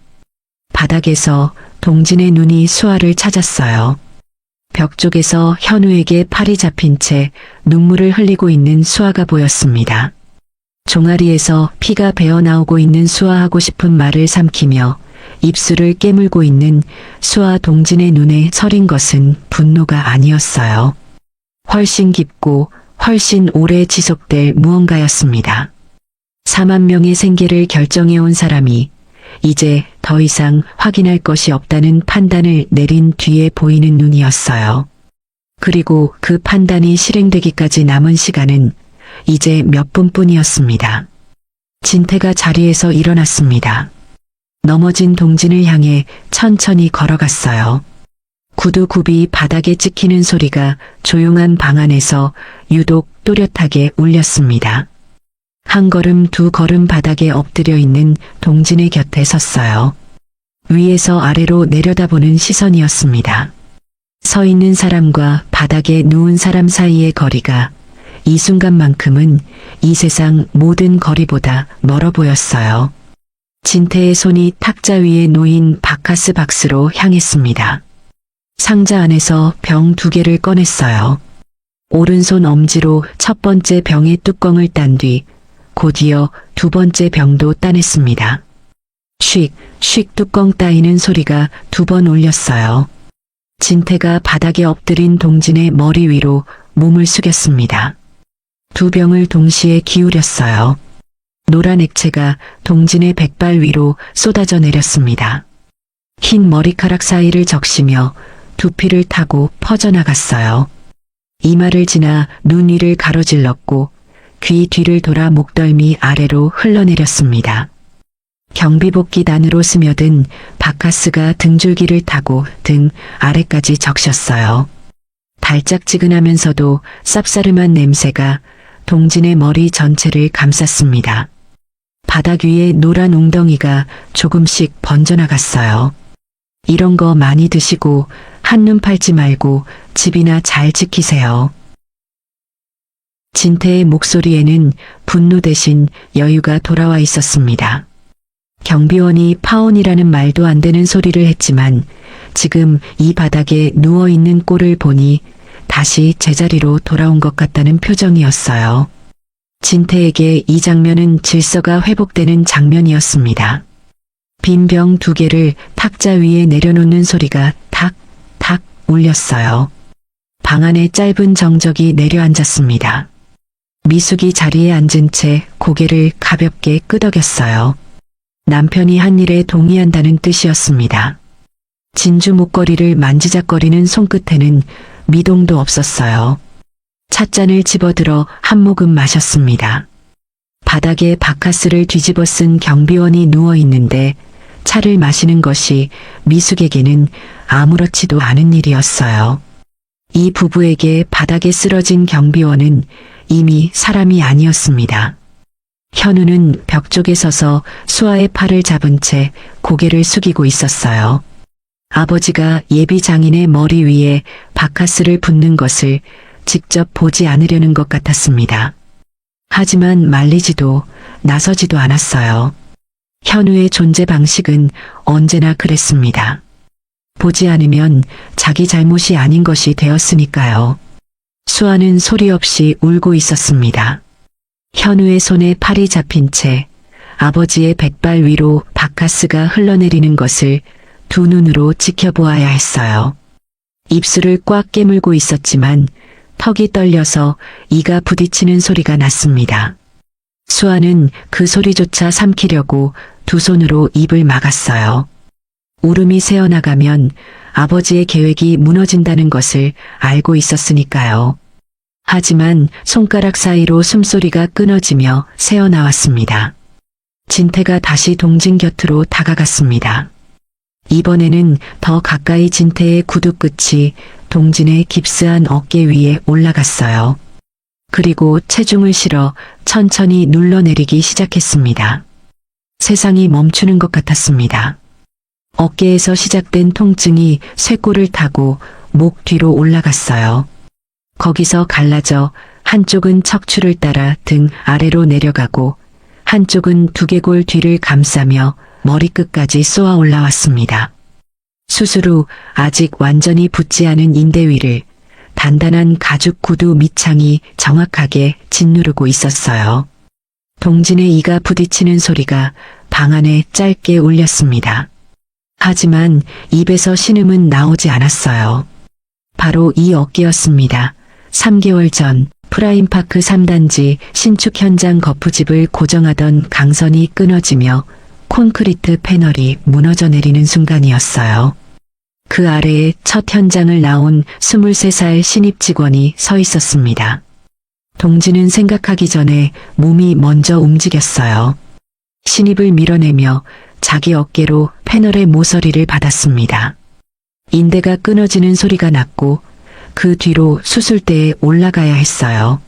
바닥에서 동진의 눈이 수아를 찾았어요. 벽 쪽에서 현우에게 팔이 잡힌 채 눈물을 흘리고 있는 수아가 보였습니다. 종아리에서 피가 배어나오고 있는 수아하고 싶은 말을 삼키며 입술을 깨물고 있는 수아 동진의 눈에 서린 것은 분노가 아니었어요. 훨씬 깊고 훨씬 오래 지속될 무언가였습니다. 4만 명의 생계를 결정해온 사람이 이제 더 이상 확인할 것이 없다는 판단을 내린 뒤에 보이는 눈이었어요. 그리고 그 판단이 실행되기까지 남은 시간은 이제 몇 분뿐이었습니다. 진태가 자리에서 일어났습니다. 넘어진 동진을 향해 천천히 걸어갔어요. 구두굽이 바닥에 찍히는 소리가 조용한 방 안에서 유독 또렷하게 울렸습니다. 한 걸음 두 걸음 바닥에 엎드려 있는 동진의 곁에 섰어요. 위에서 아래로 내려다보는 시선이었습니다. 서 있는 사람과 바닥에 누운 사람 사이의 거리가 이 순간만큼은 이 세상 모든 거리보다 멀어 보였어요. 진태의 손이 탁자 위에 놓인 바카스 박스로 향했습니다. 상자 안에서 병 2개를 꺼냈어요. 오른손 엄지로 첫 번째 병의 뚜껑을 딴 뒤 곧이어 두 번째 병도 따냈습니다. 쉭 뚜껑 따이는 소리가 2번 울렸어요. 진태가 바닥에 엎드린 동진의 머리 위로 몸을 숙였습니다. 두 병을 동시에 기울였어요. 노란 액체가 동진의 백발 위로 쏟아져 내렸습니다. 흰 머리카락 사이를 적시며 두피를 타고 퍼져나갔어요. 이마를 지나 눈 위를 가로질렀고 귀 뒤를 돌아 목덜미 아래로 흘러내렸습니다. 경비복귀 단으로 스며든 바카스가 등줄기를 타고 등 아래까지 적셨어요. 달짝지근하면서도 쌉싸름한 냄새가 동진의 머리 전체를 감쌌습니다. 바닥 위에 노란 웅덩이가 조금씩 번져나갔어요. 이런 거 많이 드시고 한눈 팔지 말고 집이나 잘 지키세요. 진태의 목소리에는 분노 대신 여유가 돌아와 있었습니다. 경비원이 파혼이라는 말도 안 되는 소리를 했지만 지금 이 바닥에 누워있는 꼴을 보니 다시 제자리로 돌아온 것 같다는 표정이었어요. 진태에게 이 장면은 질서가 회복되는 장면이었습니다. 빈 병 2개를 탁자 위에 내려놓는 소리가 탁탁 울렸어요. 방 안에 짧은 정적이 내려앉았습니다. 미숙이 자리에 앉은 채 고개를 가볍게 끄덕였어요. 남편이 한 일에 동의한다는 뜻이었습니다. 진주 목걸이를 만지작거리는 손끝에는 미동도 없었어요. 찻잔을 집어들어 한 모금 마셨습니다. 바닥에 바카스를 뒤집어 쓴 경비원이 누워 있는데 차를 마시는 것이 미숙에게는 아무렇지도 않은 일이었어요. 이 부부에게 바닥에 쓰러진 경비원은 이미 사람이 아니었습니다. 현우는 벽 쪽에 서서 수아의 팔을 잡은 채 고개를 숙이고 있었어요. 아버지가 예비 장인의 머리 위에 바카스를 붓는 것을 직접 보지 않으려는 것 같았습니다. 하지만 말리지도 나서지도 않았어요. 현우의 존재 방식은 언제나 그랬습니다. 보지 않으면 자기 잘못이 아닌 것이 되었으니까요. 수아는 소리 없이 울고 있었습니다. 현우의 손에 팔이 잡힌 채 아버지의 백발 위로 바카스가 흘러내리는 것을 두 눈으로 지켜보아야 했어요. 입술을 꽉 깨물고 있었지만 턱이 떨려서 이가 부딪히는 소리가 났습니다. 수아는 그 소리조차 삼키려고 두 손으로 입을 막았어요. 울음이 새어나가면 아버지의 계획이 무너진다는 것을 알고 있었으니까요. 하지만 손가락 사이로 숨소리가 끊어지며 새어나왔습니다. 진태가 다시 동진 곁으로 다가갔습니다. 이번에는 더 가까이 진태의 구두 끝이 동진의 깁스한 어깨 위에 올라갔어요. 그리고 체중을 실어 천천히 눌러내리기 시작했습니다. 세상이 멈추는 것 같았습니다. 어깨에서 시작된 통증이 쇄골을 타고 목 뒤로 올라갔어요. 거기서 갈라져 한쪽은 척추를 따라 등 아래로 내려가고 한쪽은 두개골 뒤를 감싸며 머리끝까지 쏘아 올라왔습니다. 수술 후 아직 완전히 붙지 않은 인대 위를 단단한 가죽 구두 밑창이 정확하게 짓누르고 있었어요. 동진의 이가 부딪히는 소리가 방 안에 짧게 울렸습니다. 하지만 입에서 신음은 나오지 않았어요. 바로 이 어깨였습니다. 3개월 전 프라임파크 3단지 신축 현장 거푸집을 고정하던 강선이 끊어지며 콘크리트 패널이 무너져 내리는 순간이었어요. 그 아래에 첫 현장을 나온 23살 신입 직원이 서 있었습니다. 동진은 생각하기 전에 몸이 먼저 움직였어요. 신입을 밀어내며 자기 어깨로 패널의 모서리를 받았습니다. 인대가 끊어지는 소리가 났고 그 뒤로 수술대에 올라가야 했어요.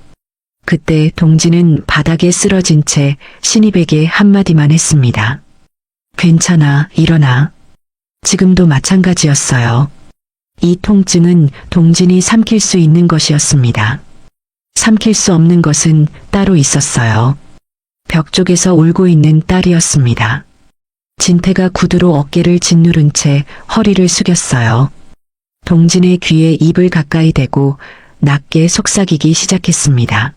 그때 동진은 바닥에 쓰러진 채 신입에게 한마디만 했습니다. 괜찮아, 일어나. 지금도 마찬가지였어요. 이 통증은 동진이 삼킬 수 있는 것이었습니다. 삼킬 수 없는 것은 따로 있었어요. 벽 쪽에서 울고 있는 딸이었습니다. 진태가 구두로 어깨를 짓누른 채 허리를 숙였어요. 동진의 귀에 입을 가까이 대고 낮게 속삭이기 시작했습니다.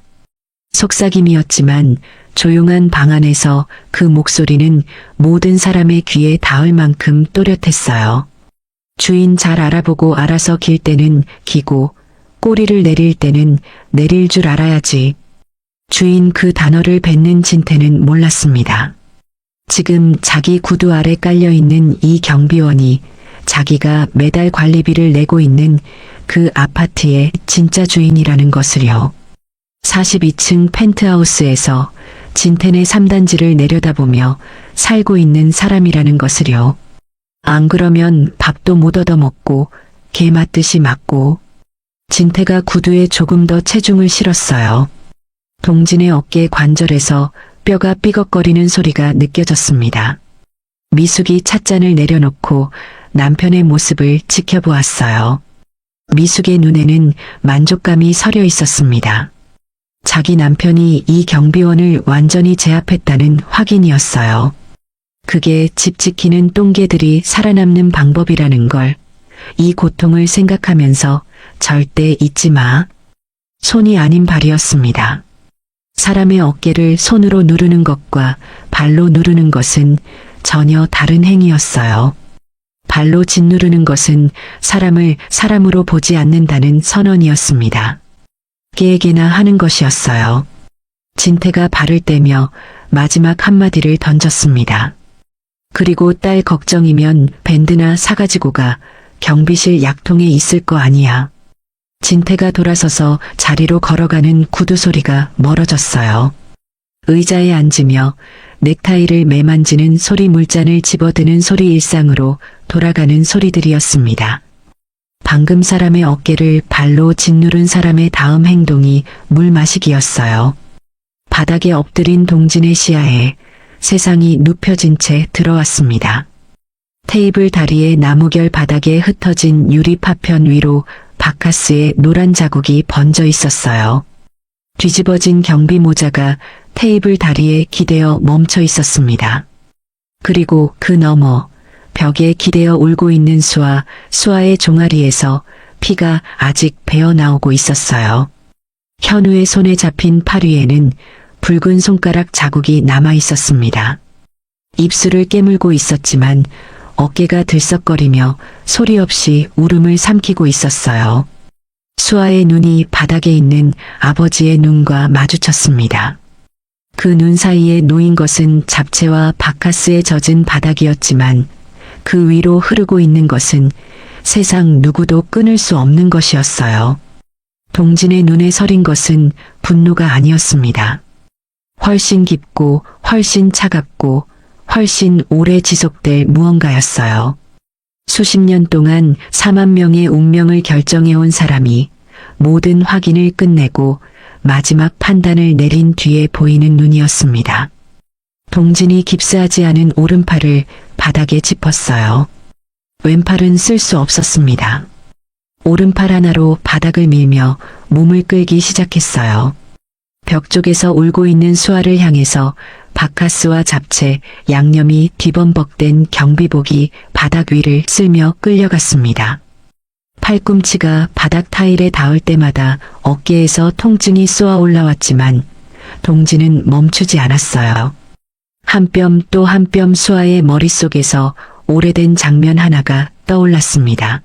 속삭임이었지만 조용한 방 안에서 그 목소리는 모든 사람의 귀에 닿을 만큼 또렷했어요. 주인 잘 알아보고 알아서 길 때는 기고 꼬리를 내릴 때는 내릴 줄 알아야지. 주인 그 단어를 뱉는 진태는 몰랐습니다. 지금 자기 구두 아래 깔려있는 이 경비원이 자기가 매달 관리비를 내고 있는 그 아파트의 진짜 주인이라는 것을요. 42층 펜트하우스에서 진텐의 3단지를 내려다보며 살고 있는 사람이라는 것을요. 안 그러면 밥도 못 얻어먹고 개 맞듯이 맞고. 진태가 구두에 조금 더 체중을 실었어요. 동진의 어깨 관절에서 뼈가 삐걱거리는 소리가 느껴졌습니다. 미숙이 찻잔을 내려놓고 남편의 모습을 지켜보았어요. 미숙의 눈에는 만족감이 서려 있었습니다. 자기 남편이 이 경비원을 완전히 제압했다는 확인이었어요. 그게 집 지키는 똥개들이 살아남는 방법이라는 걸, 이 고통을 생각하면서 절대 잊지 마. 손이 아닌 발이었습니다. 사람의 어깨를 손으로 누르는 것과 발로 누르는 것은 전혀 다른 행위였어요. 발로 짓누르는 것은 사람을 사람으로 보지 않는다는 선언이었습니다. 개에게나 하는 것이었어요. 진태가 발을 떼며 마지막 한마디를 던졌습니다. 그리고 딸 걱정이면 밴드나 사가지고 가. 경비실 약통에 있을 거 아니야. 진태가 돌아서서 자리로 걸어가는 구두 소리가 멀어졌어요. 의자에 앉으며 넥타이를 매만지는 소리, 물잔을 집어드는 소리, 일상으로 돌아가는 소리들이었습니다. 방금 사람의 어깨를 발로 짓누른 사람의 다음 행동이 물 마시기였어요. 바닥에 엎드린 동진의 시야에 세상이 눕혀진 채 들어왔습니다. 테이블 다리에 나무결, 바닥에 흩어진 유리 파편 위로 바카스의 노란 자국이 번져 있었어요. 뒤집어진 경비 모자가 테이블 다리에 기대어 멈춰 있었습니다. 그리고 그 너머 벽에 기대어 울고 있는 수아의 종아리에서 피가 아직 배어 나오고 있었어요. 현우의 손에 잡힌 팔 위에는 붉은 손가락 자국이 남아 있었습니다. 입술을 깨물고 있었지만 어깨가 들썩거리며 소리 없이 울음을 삼키고 있었어요. 수아의 눈이 바닥에 있는 아버지의 눈과 마주쳤습니다. 그 눈 사이에 놓인 것은 잡채와 바카스에 젖은 바닥이었지만 그 위로 흐르고 있는 것은 세상 누구도 끊을 수 없는 것이었어요. 동진의 눈에 서린 것은 분노가 아니었습니다. 훨씬 깊고 훨씬 차갑고 훨씬 오래 지속될 무언가였어요. 수십 년 동안 4만 명의 운명을 결정해온 사람이 모든 확인을 끝내고 마지막 판단을 내린 뒤에 보이는 눈이었습니다. 동진이 깁스하지 않은 오른팔을 바닥에 짚었어요. 왼팔은 쓸 수 없었습니다. 오른팔 하나로 바닥을 밀며 몸을 끌기 시작했어요. 벽 쪽에서 울고 있는 수아를 향해서 바카스와 잡채, 양념이 뒤범벅된 경비복이 바닥 위를 쓸며 끌려갔습니다. 팔꿈치가 바닥 타일에 닿을 때마다 어깨에서 통증이 쏘아 올라왔지만 동진은 멈추지 않았어요. 한 뼘 또 한 뼘 수아의 머릿속에서 오래된 장면 하나가 떠올랐습니다.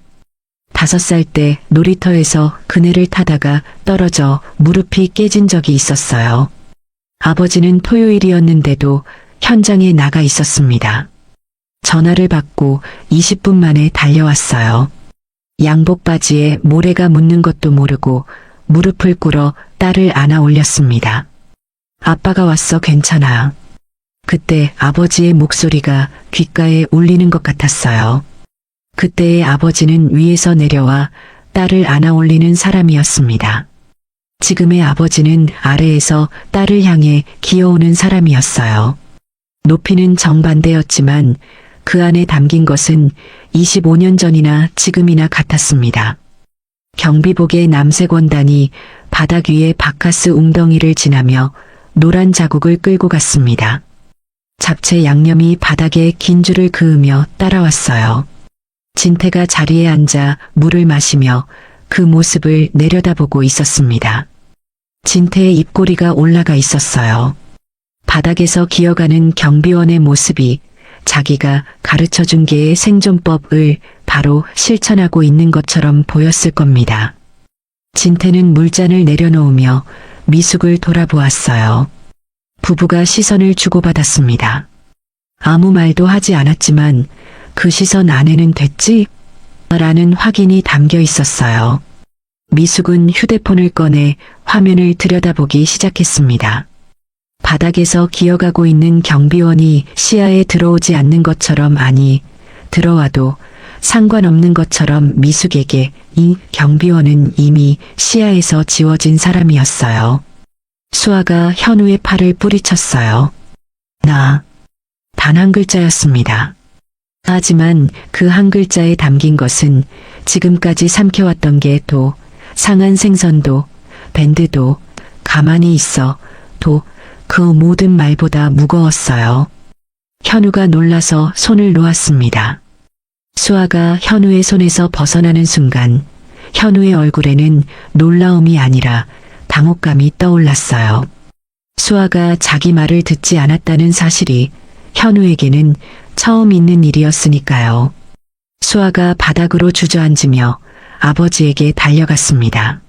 5살 때 놀이터에서 그네를 타다가 떨어져 무릎이 깨진 적이 있었어요. 아버지는 토요일이었는데도 현장에 나가 있었습니다. 전화를 받고 20분 만에 달려왔어요. 양복 바지에 모래가 묻는 것도 모르고 무릎을 꿇어 딸을 안아 올렸습니다. 아빠가 왔어, 괜찮아. 그때 아버지의 목소리가 귓가에 울리는 것 같았어요. 그때의 아버지는 위에서 내려와 딸을 안아 올리는 사람이었습니다. 지금의 아버지는 아래에서 딸을 향해 기어오는 사람이었어요. 높이는 정반대였지만 그 안에 담긴 것은 25년 전이나 지금이나 같았습니다. 경비복의 남색 원단이 바닥 위에 바카스 웅덩이를 지나며 노란 자국을 끌고 갔습니다. 잡채 양념이 바닥에 긴 줄을 그으며 따라왔어요. 진태가 자리에 앉아 물을 마시며 그 모습을 내려다보고 있었습니다. 진태의 입꼬리가 올라가 있었어요. 바닥에서 기어가는 경비원의 모습이 자기가 가르쳐준 개의 생존법을 바로 실천하고 있는 것처럼 보였을 겁니다. 진태는 물잔을 내려놓으며 미숙을 돌아보았어요. 부부가 시선을 주고받았습니다. 아무 말도 하지 않았지만 그 시선 안에는 됐지? 라는 확인이 담겨 있었어요. 미숙은 휴대폰을 꺼내 화면을 들여다보기 시작했습니다. 바닥에서 기어가고 있는 경비원이 시야에 들어오지 않는 것처럼, 아니, 들어와도 상관없는 것처럼 미숙에게 이 경비원은 이미 시야에서 지워진 사람이었어요. 수아가 현우의 팔을 뿌리쳤어요. 나. 단 한 글자였습니다. 하지만 그 한 글자에 담긴 것은 지금까지 삼켜왔던 게도, 상한 생선도, 밴드도, 가만히 있어 도, 그 모든 말보다 무거웠어요. 현우가 놀라서 손을 놓았습니다. 수아가 현우의 손에서 벗어나는 순간 현우의 얼굴에는 놀라움이 아니라 당혹감이 떠올랐어요. 수아가 자기 말을 듣지 않았다는 사실이 현우에게는 처음 있는 일이었으니까요. 수아가 바닥으로 주저앉으며 아버지에게 달려갔습니다.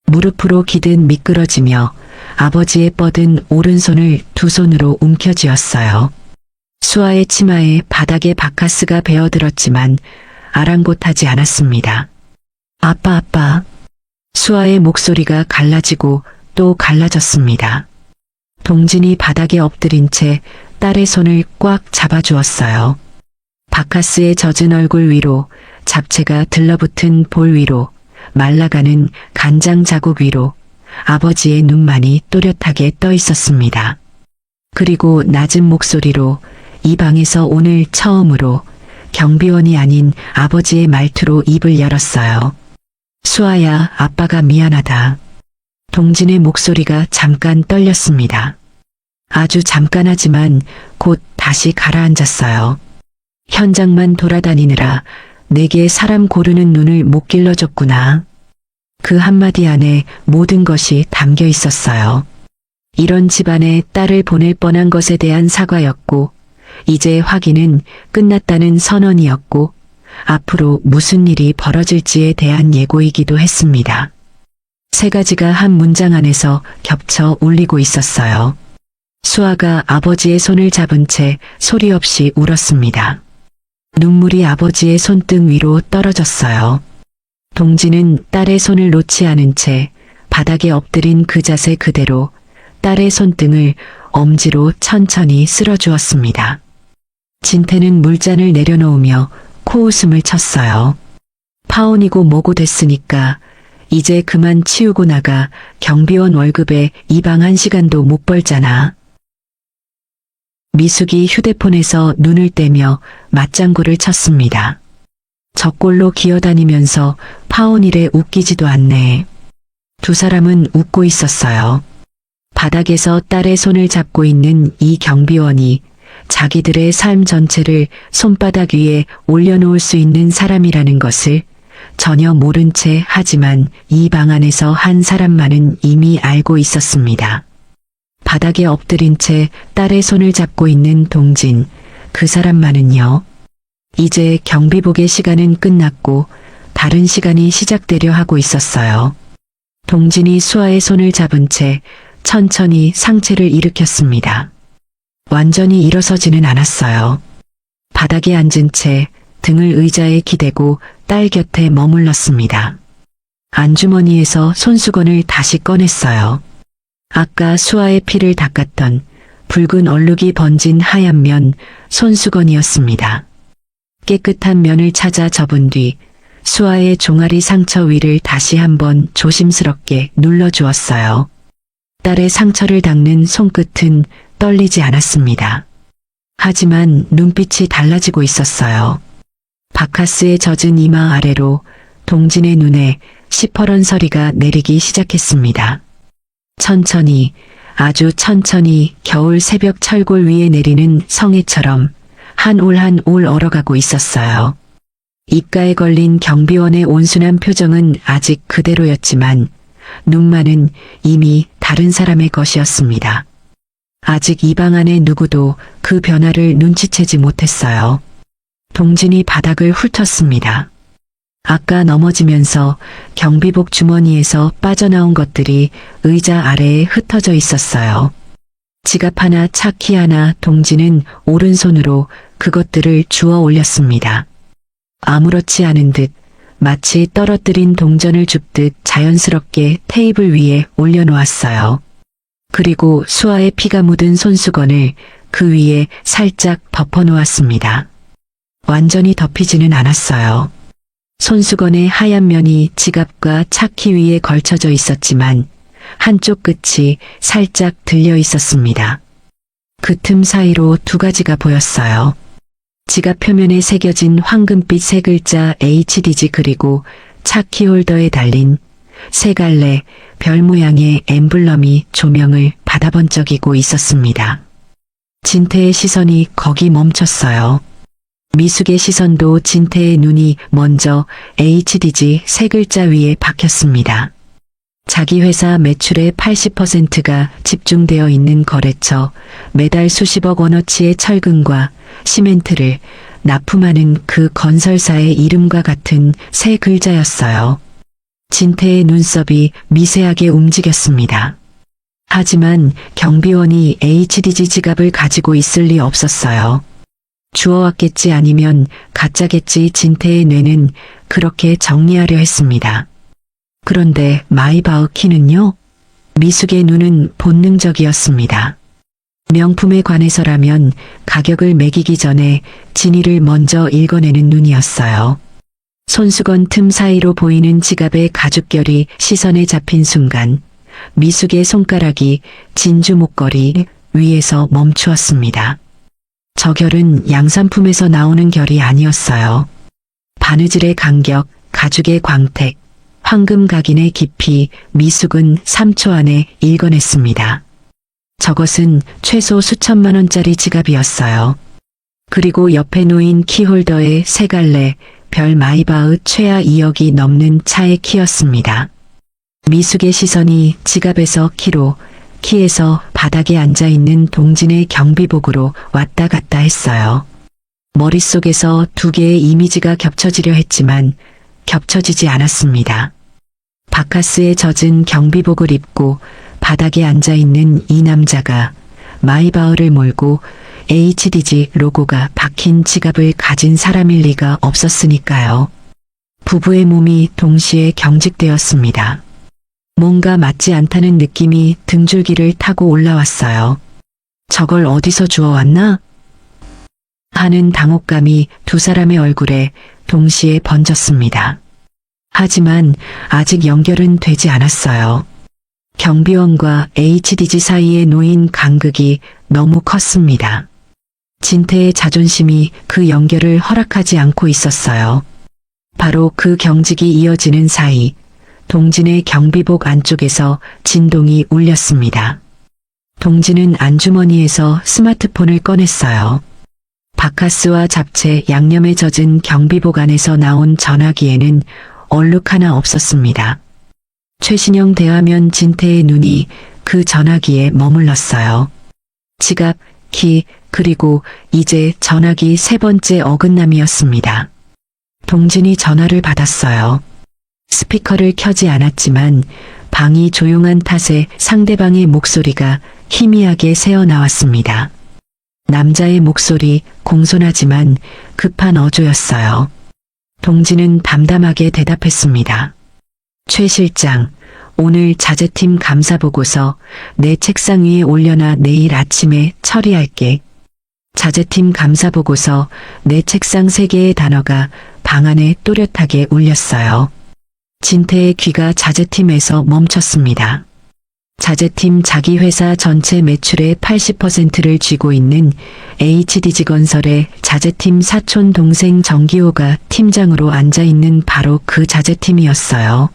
무릎으로 기든 미끄러지며 아버지의 뻗은 오른손을 두 손으로 움켜쥐었어요. 수아의 치마에 바닥에 바카스가 베어들었지만 아랑곳하지 않았습니다. 아빠, 아빠. 수아의 목소리가 갈라지고 또 갈라졌습니다. 동진이 바닥에 엎드린 채 딸의 손을 꽉 잡아주었어요. 바카스의 젖은 얼굴 위로, 잡채가 들러붙은 볼 위로, 말라가는 간장 자국 위로 아버지의 눈만이 또렷하게 떠 있었습니다. 그리고 낮은 목소리로 이 방에서 오늘 처음으로 경비원이 아닌 아버지의 말투로 입을 열었어요. 수아야, 아빠가 미안하다. 동진의 목소리가 잠깐 떨렸습니다. 아주 잠깐 하지만 곧 다시 가라앉았어요. 현장만 돌아다니느라 내게 사람 고르는 눈을 못 길러줬구나. 그 한마디 안에 모든 것이 담겨 있었어요. 이런 집안에 딸을 보낼 뻔한 것에 대한 사과였고, 이제 확인은 끝났다는 선언이었고, 앞으로 무슨 일이 벌어질지에 대한 예고이기도 했습니다. 세 가지가 한 문장 안에서 겹쳐 울리고 있었어요. 수아가 아버지의 손을 잡은 채 소리 없이 울었습니다. 눈물이 아버지의 손등 위로 떨어졌어요. 동진은 딸의 손을 놓지 않은 채 바닥에 엎드린 그 자세 그대로 딸의 손등을 엄지로 천천히 쓸어주었습니다. 진태는 물잔을 내려놓으며 코웃음을 쳤어요. 파혼이고 뭐고 됐으니까 이제 그만 치우고 나가. 경비원 월급에 이 방 1시간도 못 벌잖아. 미숙이 휴대폰에서 눈을 떼며 맞장구를 쳤습니다. 저꼴로 기어다니면서 파혼일에 웃기지도 않네. 두 사람은 웃고 있었어요. 바닥에서 딸의 손을 잡고 있는 이 경비원이 자기들의 삶 전체를 손바닥 위에 올려놓을 수 있는 사람이라는 것을 전혀 모른 채, 하지만 이 방 안에서 한 사람만은 이미 알고 있었습니다. 바닥에 엎드린 채 딸의 손을 잡고 있는 동진, 그 사람만은요. 이제 경비복의 시간은 끝났고 다른 시간이 시작되려 하고 있었어요. 동진이 수아의 손을 잡은 채 천천히 상체를 일으켰습니다. 완전히 일어서지는 않았어요. 바닥에 앉은 채 등을 의자에 기대고 딸 곁에 머물렀습니다. 안주머니에서 손수건을 다시 꺼냈어요. 아까 수아의 피를 닦았던 붉은 얼룩이 번진 하얀 면 손수건이었습니다. 깨끗한 면을 찾아 접은 뒤 수아의 종아리 상처 위를 다시 한번 조심스럽게 눌러주었어요. 딸의 상처를 닦는 손끝은 떨리지 않았습니다. 하지만 눈빛이 달라지고 있었어요. 바카스의 젖은 이마 아래로 동진의 눈에 시퍼런 서리가 내리기 시작했습니다. 천천히, 아주 천천히 겨울 새벽 철골 위에 내리는 성해처럼 한 올 한 올 얼어가고 있었어요. 입가에 걸린 경비원의 온순한 표정은 아직 그대로였지만 눈만은 이미 다른 사람의 것이었습니다. 아직 이 방 안에 누구도 그 변화를 눈치채지 못했어요. 동진이 바닥을 훑었습니다. 아까 넘어지면서 경비복 주머니에서 빠져나온 것들이 의자 아래에 흩어져 있었어요. 지갑 하나, 차키 하나. 동진은 오른손으로 그것들을 주워 올렸습니다. 아무렇지 않은 듯, 마치 떨어뜨린 동전을 줍듯 자연스럽게 테이블 위에 올려놓았어요. 그리고 수아의 피가 묻은 손수건을 그 위에 살짝 덮어놓았습니다. 완전히 덮이지는 않았어요. 손수건의 하얀 면이 지갑과 차키 위에 걸쳐져 있었지만 한쪽 끝이 살짝 들려 있었습니다. 그 틈 사이로 두 가지가 보였어요. 지갑 표면에 새겨진 황금빛 세 글자 HDG, 그리고 차키 홀더에 달린 세 갈래 별 모양의 엠블럼이 조명을 받아 번쩍이고 있었습니다. 진태의 시선이 거기 멈췄어요. 미숙의 시선도 진태의 눈이 먼저 HDG 세 글자 위에 박혔습니다. 자기 회사 매출의 80%가 집중되어 있는 거래처, 매달 수십억 원어치의 철근과 시멘트를 납품하는 그 건설사의 이름과 같은 세 글자였어요. 진태의 눈썹이 미세하게 움직였습니다. 하지만 경비원이 HDG 지갑을 가지고 있을 리 없었어요. 주워왔겠지, 아니면 가짜겠지. 진태의 뇌는 그렇게 정리하려 했습니다. 그런데 마이바흐 키는요? 미숙의 눈은 본능적이었습니다. 명품에 관해서라면 가격을 매기기 전에 진위를 먼저 읽어내는 눈이었어요. 손수건 틈 사이로 보이는 지갑의 가죽결이 시선에 잡힌 순간 미숙의 손가락이 진주 목걸이 위에서 멈추었습니다. 저 결은 양산품에서 나오는 결이 아니었어요. 바느질의 간격, 가죽의 광택, 황금 각인의 깊이, 미숙은 3초 안에 읽어냈습니다. 저것은 최소 수천만 원짜리 지갑이었어요. 그리고 옆에 놓인 키홀더의 세 갈래 별 마이바흐 최하 2억이 넘는 차의 키였습니다. 미숙의 시선이 지갑에서 키로, 키에서 바닥에 앉아있는 동진의 경비복으로 왔다 갔다 했어요. 머릿속에서 두 개의 이미지가 겹쳐지려 했지만 겹쳐지지 않았습니다. 바카스의 젖은 경비복을 입고 바닥에 앉아있는 이 남자가 마이바흐를 몰고 HDG 로고가 박힌 지갑을 가진 사람일 리가 없었으니까요. 부부의 몸이 동시에 경직되었습니다. 뭔가 맞지 않다는 느낌이 등줄기를 타고 올라왔어요. 저걸 어디서 주워왔나? 하는 당혹감이 두 사람의 얼굴에 동시에 번졌습니다. 하지만 아직 연결은 되지 않았어요. 경비원과 HDG 사이에 놓인 간극이 너무 컸습니다. 진태의 자존심이 그 연결을 허락하지 않고 있었어요. 바로 그 경직이 이어지는 사이 동진의 경비복 안쪽에서 진동이 울렸습니다. 동진은 안주머니에서 스마트폰을 꺼냈어요. 바카스와 잡채 양념에 젖은 경비복 안에서 나온 전화기에는 얼룩 하나 없었습니다. 최신형 대화면 진태의 눈이 그 전화기에 머물렀어요. 지갑, 키, 그리고 이제 전화기 세 번째 어긋남이었습니다. 동진이 전화를 받았어요. 스피커를 켜지 않았지만 방이 조용한 탓에 상대방의 목소리가 희미하게 새어나왔습니다. 남자의 목소리 공손하지만 급한 어조였어요. 동진은 담담하게 대답했습니다. 최 실장, 오늘 자재팀 감사보고서 내 책상 위에 올려놔 내일 아침에 처리할게. 자재팀 감사보고서 내 책상 3개의 단어가 방 안에 또렷하게 울렸어요. 진태의 귀가 자재팀에서 멈췄습니다. 자재팀 자기 회사 전체 매출의 80%를 쥐고 있는 HDG 건설의 자재팀 사촌 동생 정기호가 팀장으로 앉아있는 바로 그 자재팀이었어요.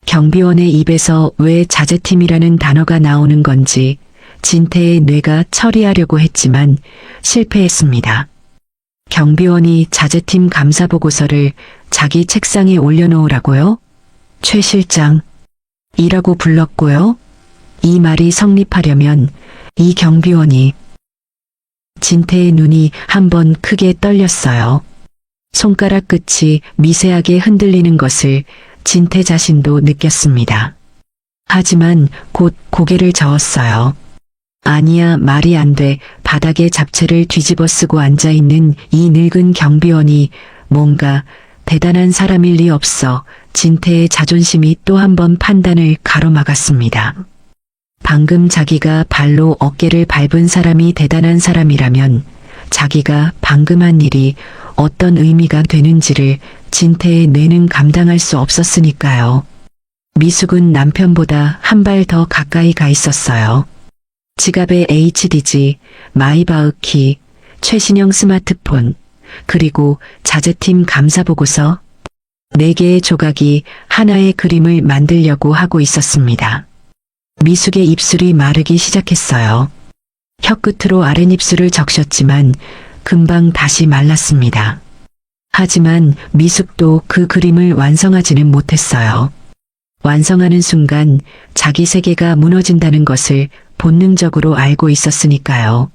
경비원의 입에서 왜 자재팀이라는 단어가 나오는 건지 진태의 뇌가 처리하려고 했지만 실패했습니다. 경비원이 자재팀 감사보고서를 자기 책상에 올려놓으라고요? 최 실장, 이라고 불렀고요. 이 말이 성립하려면 이 경비원이 진태의 눈이 한번 크게 떨렸어요. 손가락 끝이 미세하게 흔들리는 것을 진태 자신도 느꼈습니다. 하지만 곧 고개를 저었어요. 아니야, 말이 안 돼. 바닥에 잡채를 뒤집어 쓰고 앉아있는 이 늙은 경비원이 뭔가 대단한 사람일 리 없어. 진태의 자존심이 또 한 번 판단을 가로막았습니다. 방금 자기가 발로 어깨를 밟은 사람이 대단한 사람이라면 자기가 방금 한 일이 어떤 의미가 되는지를 진태의 뇌는 감당할 수 없었으니까요. 미숙은 남편보다 한 발 더 가까이 가 있었어요. 지갑에 HDG, 마이바흐키, 최신형 스마트폰, 그리고 자재팀 감사보고서 4개의 조각이 하나의 그림을 만들려고 하고 있었습니다. 미숙의 입술이 마르기 시작했어요. 혀끝으로 아랫입술을 적셨지만 금방 다시 말랐습니다. 하지만 미숙도 그 그림을 완성하지는 못했어요. 완성하는 순간 자기 세계가 무너진다는 것을 본능적으로 알고 있었으니까요.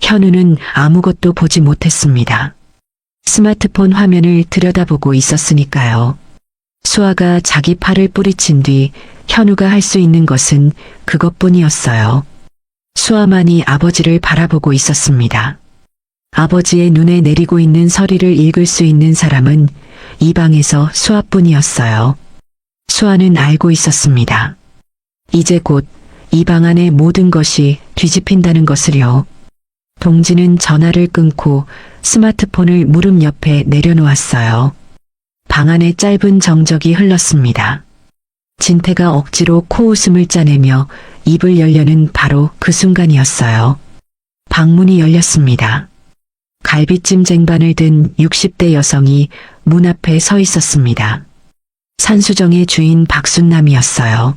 현우는 아무것도 보지 못했습니다. 스마트폰 화면을 들여다보고 있었으니까요. 수아가 자기 팔을 뿌리친 뒤 현우가 할 수 있는 것은 그것뿐이었어요. 수아만이 아버지를 바라보고 있었습니다. 아버지의 눈에 내리고 있는 서리를 읽을 수 있는 사람은 이 방에서 수아뿐이었어요. 수아는 알고 있었습니다. 이제 곧 이 방 안의 모든 것이 뒤집힌다는 것을요. 동진은 전화를 끊고 스마트폰을 무릎 옆에 내려놓았어요. 방 안에 짧은 정적이 흘렀습니다. 진태가 억지로 코웃음을 짜내며 입을 열려는 바로 그 순간이었어요. 방문이 열렸습니다. 갈비찜 쟁반을 든 60대 여성이 문 앞에 서 있었습니다. 산수정의 주인 박순남이었어요.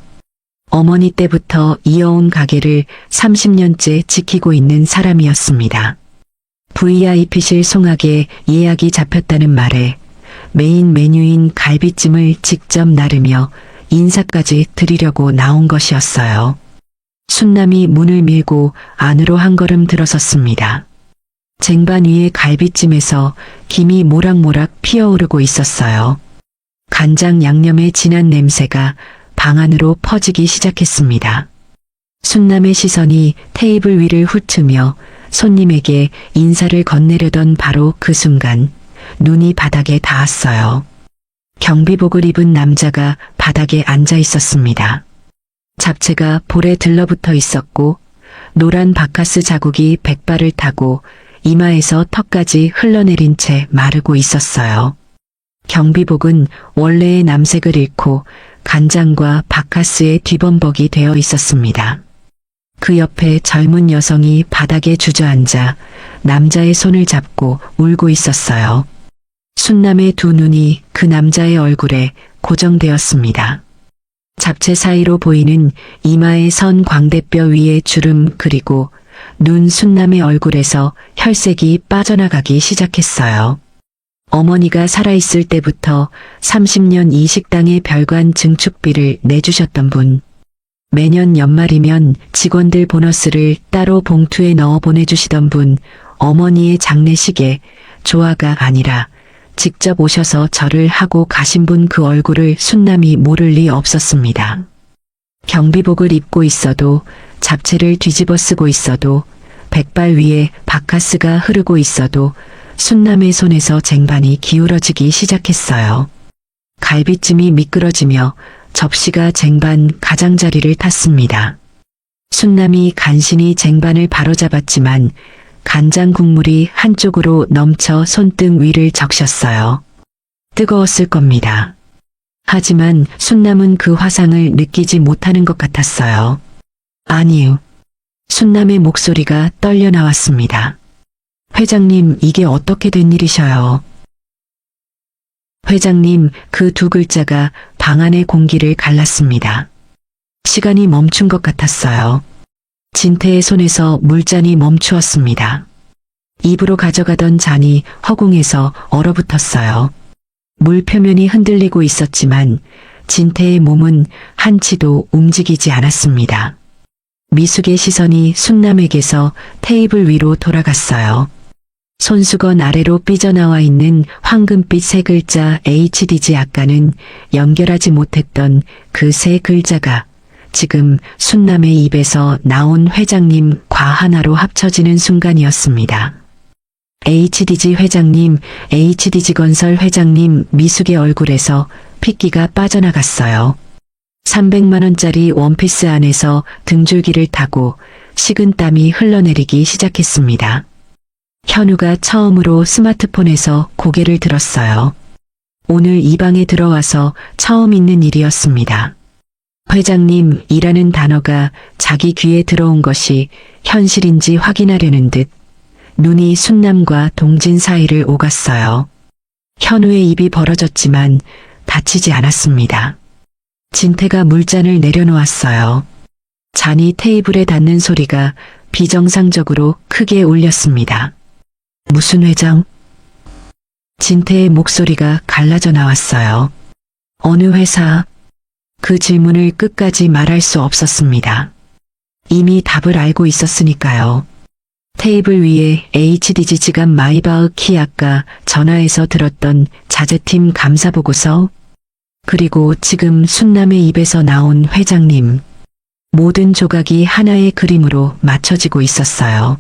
어머니 때부터 이어온 가게를 30년째 지키고 있는 사람이었습니다. VIP실 송악에 예약이 잡혔다는 말에 메인 메뉴인 갈비찜을 직접 나르며 인사까지 드리려고 나온 것이었어요. 순남이 문을 밀고 안으로 한 걸음 들어섰습니다. 쟁반 위의 갈비찜에서 김이 모락모락 피어오르고 있었어요. 간장 양념의 진한 냄새가 방 안으로 퍼지기 시작했습니다. 순남의 시선이 테이블 위를 훑으며 손님에게 인사를 건네려던 바로 그 순간 눈이 바닥에 닿았어요. 경비복을 입은 남자가 바닥에 앉아 있었습니다. 잡채가 볼에 들러붙어 있었고 노란 바카스 자국이 백발을 타고 이마에서 턱까지 흘러내린 채 마르고 있었어요. 경비복은 원래의 남색을 잃고 간장과 바카스의 뒤범벅이 되어 있었습니다. 그 옆에 젊은 여성이 바닥에 주저앉아 남자의 손을 잡고 울고 있었어요. 순남의 두 눈이 그 남자의 얼굴에 고정되었습니다. 잡채 사이로 보이는 이마의 선 광대뼈 위에 주름 그리고 눈 순남의 얼굴에서 혈색이 빠져나가기 시작했어요. 어머니가 살아있을 때부터 30년 이 식당의 별관 증축비를 내주셨던 분. 매년 연말이면 직원들 보너스를 따로 봉투에 넣어 보내주시던 분. 어머니의 장례식에 조화가 아니라 직접 오셔서 절을 하고 가신 분 그 얼굴을 순남이 모를 리 없었습니다. 경비복을 입고 있어도 잡채를 뒤집어 쓰고 있어도 백발 위에 바카스가 흐르고 있어도 순남의 손에서 쟁반이 기울어지기 시작했어요. 갈비찜이 미끄러지며 접시가 쟁반 가장자리를 탔습니다. 순남이 간신히 쟁반을 바로잡았지만 간장 국물이 한쪽으로 넘쳐 손등 위를 적셨어요. 뜨거웠을 겁니다. 하지만 순남은 그 화상을 느끼지 못하는 것 같았어요. 아니요. 순남의 목소리가 떨려 나왔습니다. 회장님, 이게 어떻게 된 일이셔요? 회장님, 그 두 글자가 방 안의 공기를 갈랐습니다. 시간이 멈춘 것 같았어요. 진태의 손에서 물잔이 멈추었습니다. 입으로 가져가던 잔이 허공에서 얼어붙었어요. 물 표면이 흔들리고 있었지만 진태의 몸은 한치도 움직이지 않았습니다. 미숙의 시선이 순남에게서 테이블 위로 돌아갔어요. 손수건 아래로 삐져나와 있는 황금빛 세 글자 HDG 아까는 연결하지 못했던 그 세 글자가 지금 순남의 입에서 나온 회장님과 하나로 합쳐지는 순간이었습니다. HDG 회장님, HDG 건설 회장님. 미숙의 얼굴에서 핏기가 빠져나갔어요. 300만 원짜리 원피스 안에서 등줄기를 타고 식은 땀이 흘러내리기 시작했습니다. 현우가 처음으로 스마트폰에서 고개를 들었어요. 오늘 이 방에 들어와서 처음 있는 일이었습니다. 회장님이라는 단어가 자기 귀에 들어온 것이 현실인지 확인하려는 듯 눈이 순남과 동진 사이를 오갔어요. 현우의 입이 벌어졌지만 다치지 않았습니다. 진태가 물잔을 내려놓았어요. 잔이 테이블에 닿는 소리가 비정상적으로 크게 울렸습니다. 무슨 회장? 진태의 목소리가 갈라져 나왔어요. 어느 회사? 그 질문을 끝까지 말할 수 없었습니다. 이미 답을 알고 있었으니까요. 테이블 위에 HDG 지갑 마이바흐 키 아까 전화에서 들었던 자재팀 감사보고서 그리고 지금 순남의 입에서 나온 회장님. 모든 조각이 하나의 그림으로 맞춰지고 있었어요.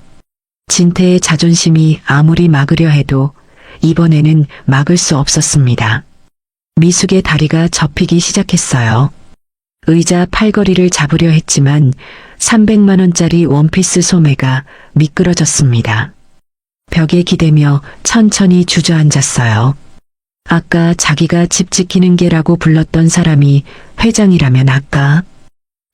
진태의 자존심이 아무리 막으려 해도 이번에는 막을 수 없었습니다. 미숙의 다리가 접히기 시작했어요. 의자 팔걸이를 잡으려 했지만 300만 원짜리 원피스 소매가 미끄러졌습니다. 벽에 기대며 천천히 주저앉았어요. 아까 자기가 집 지키는 개라고 불렀던 사람이 회장이라면 아까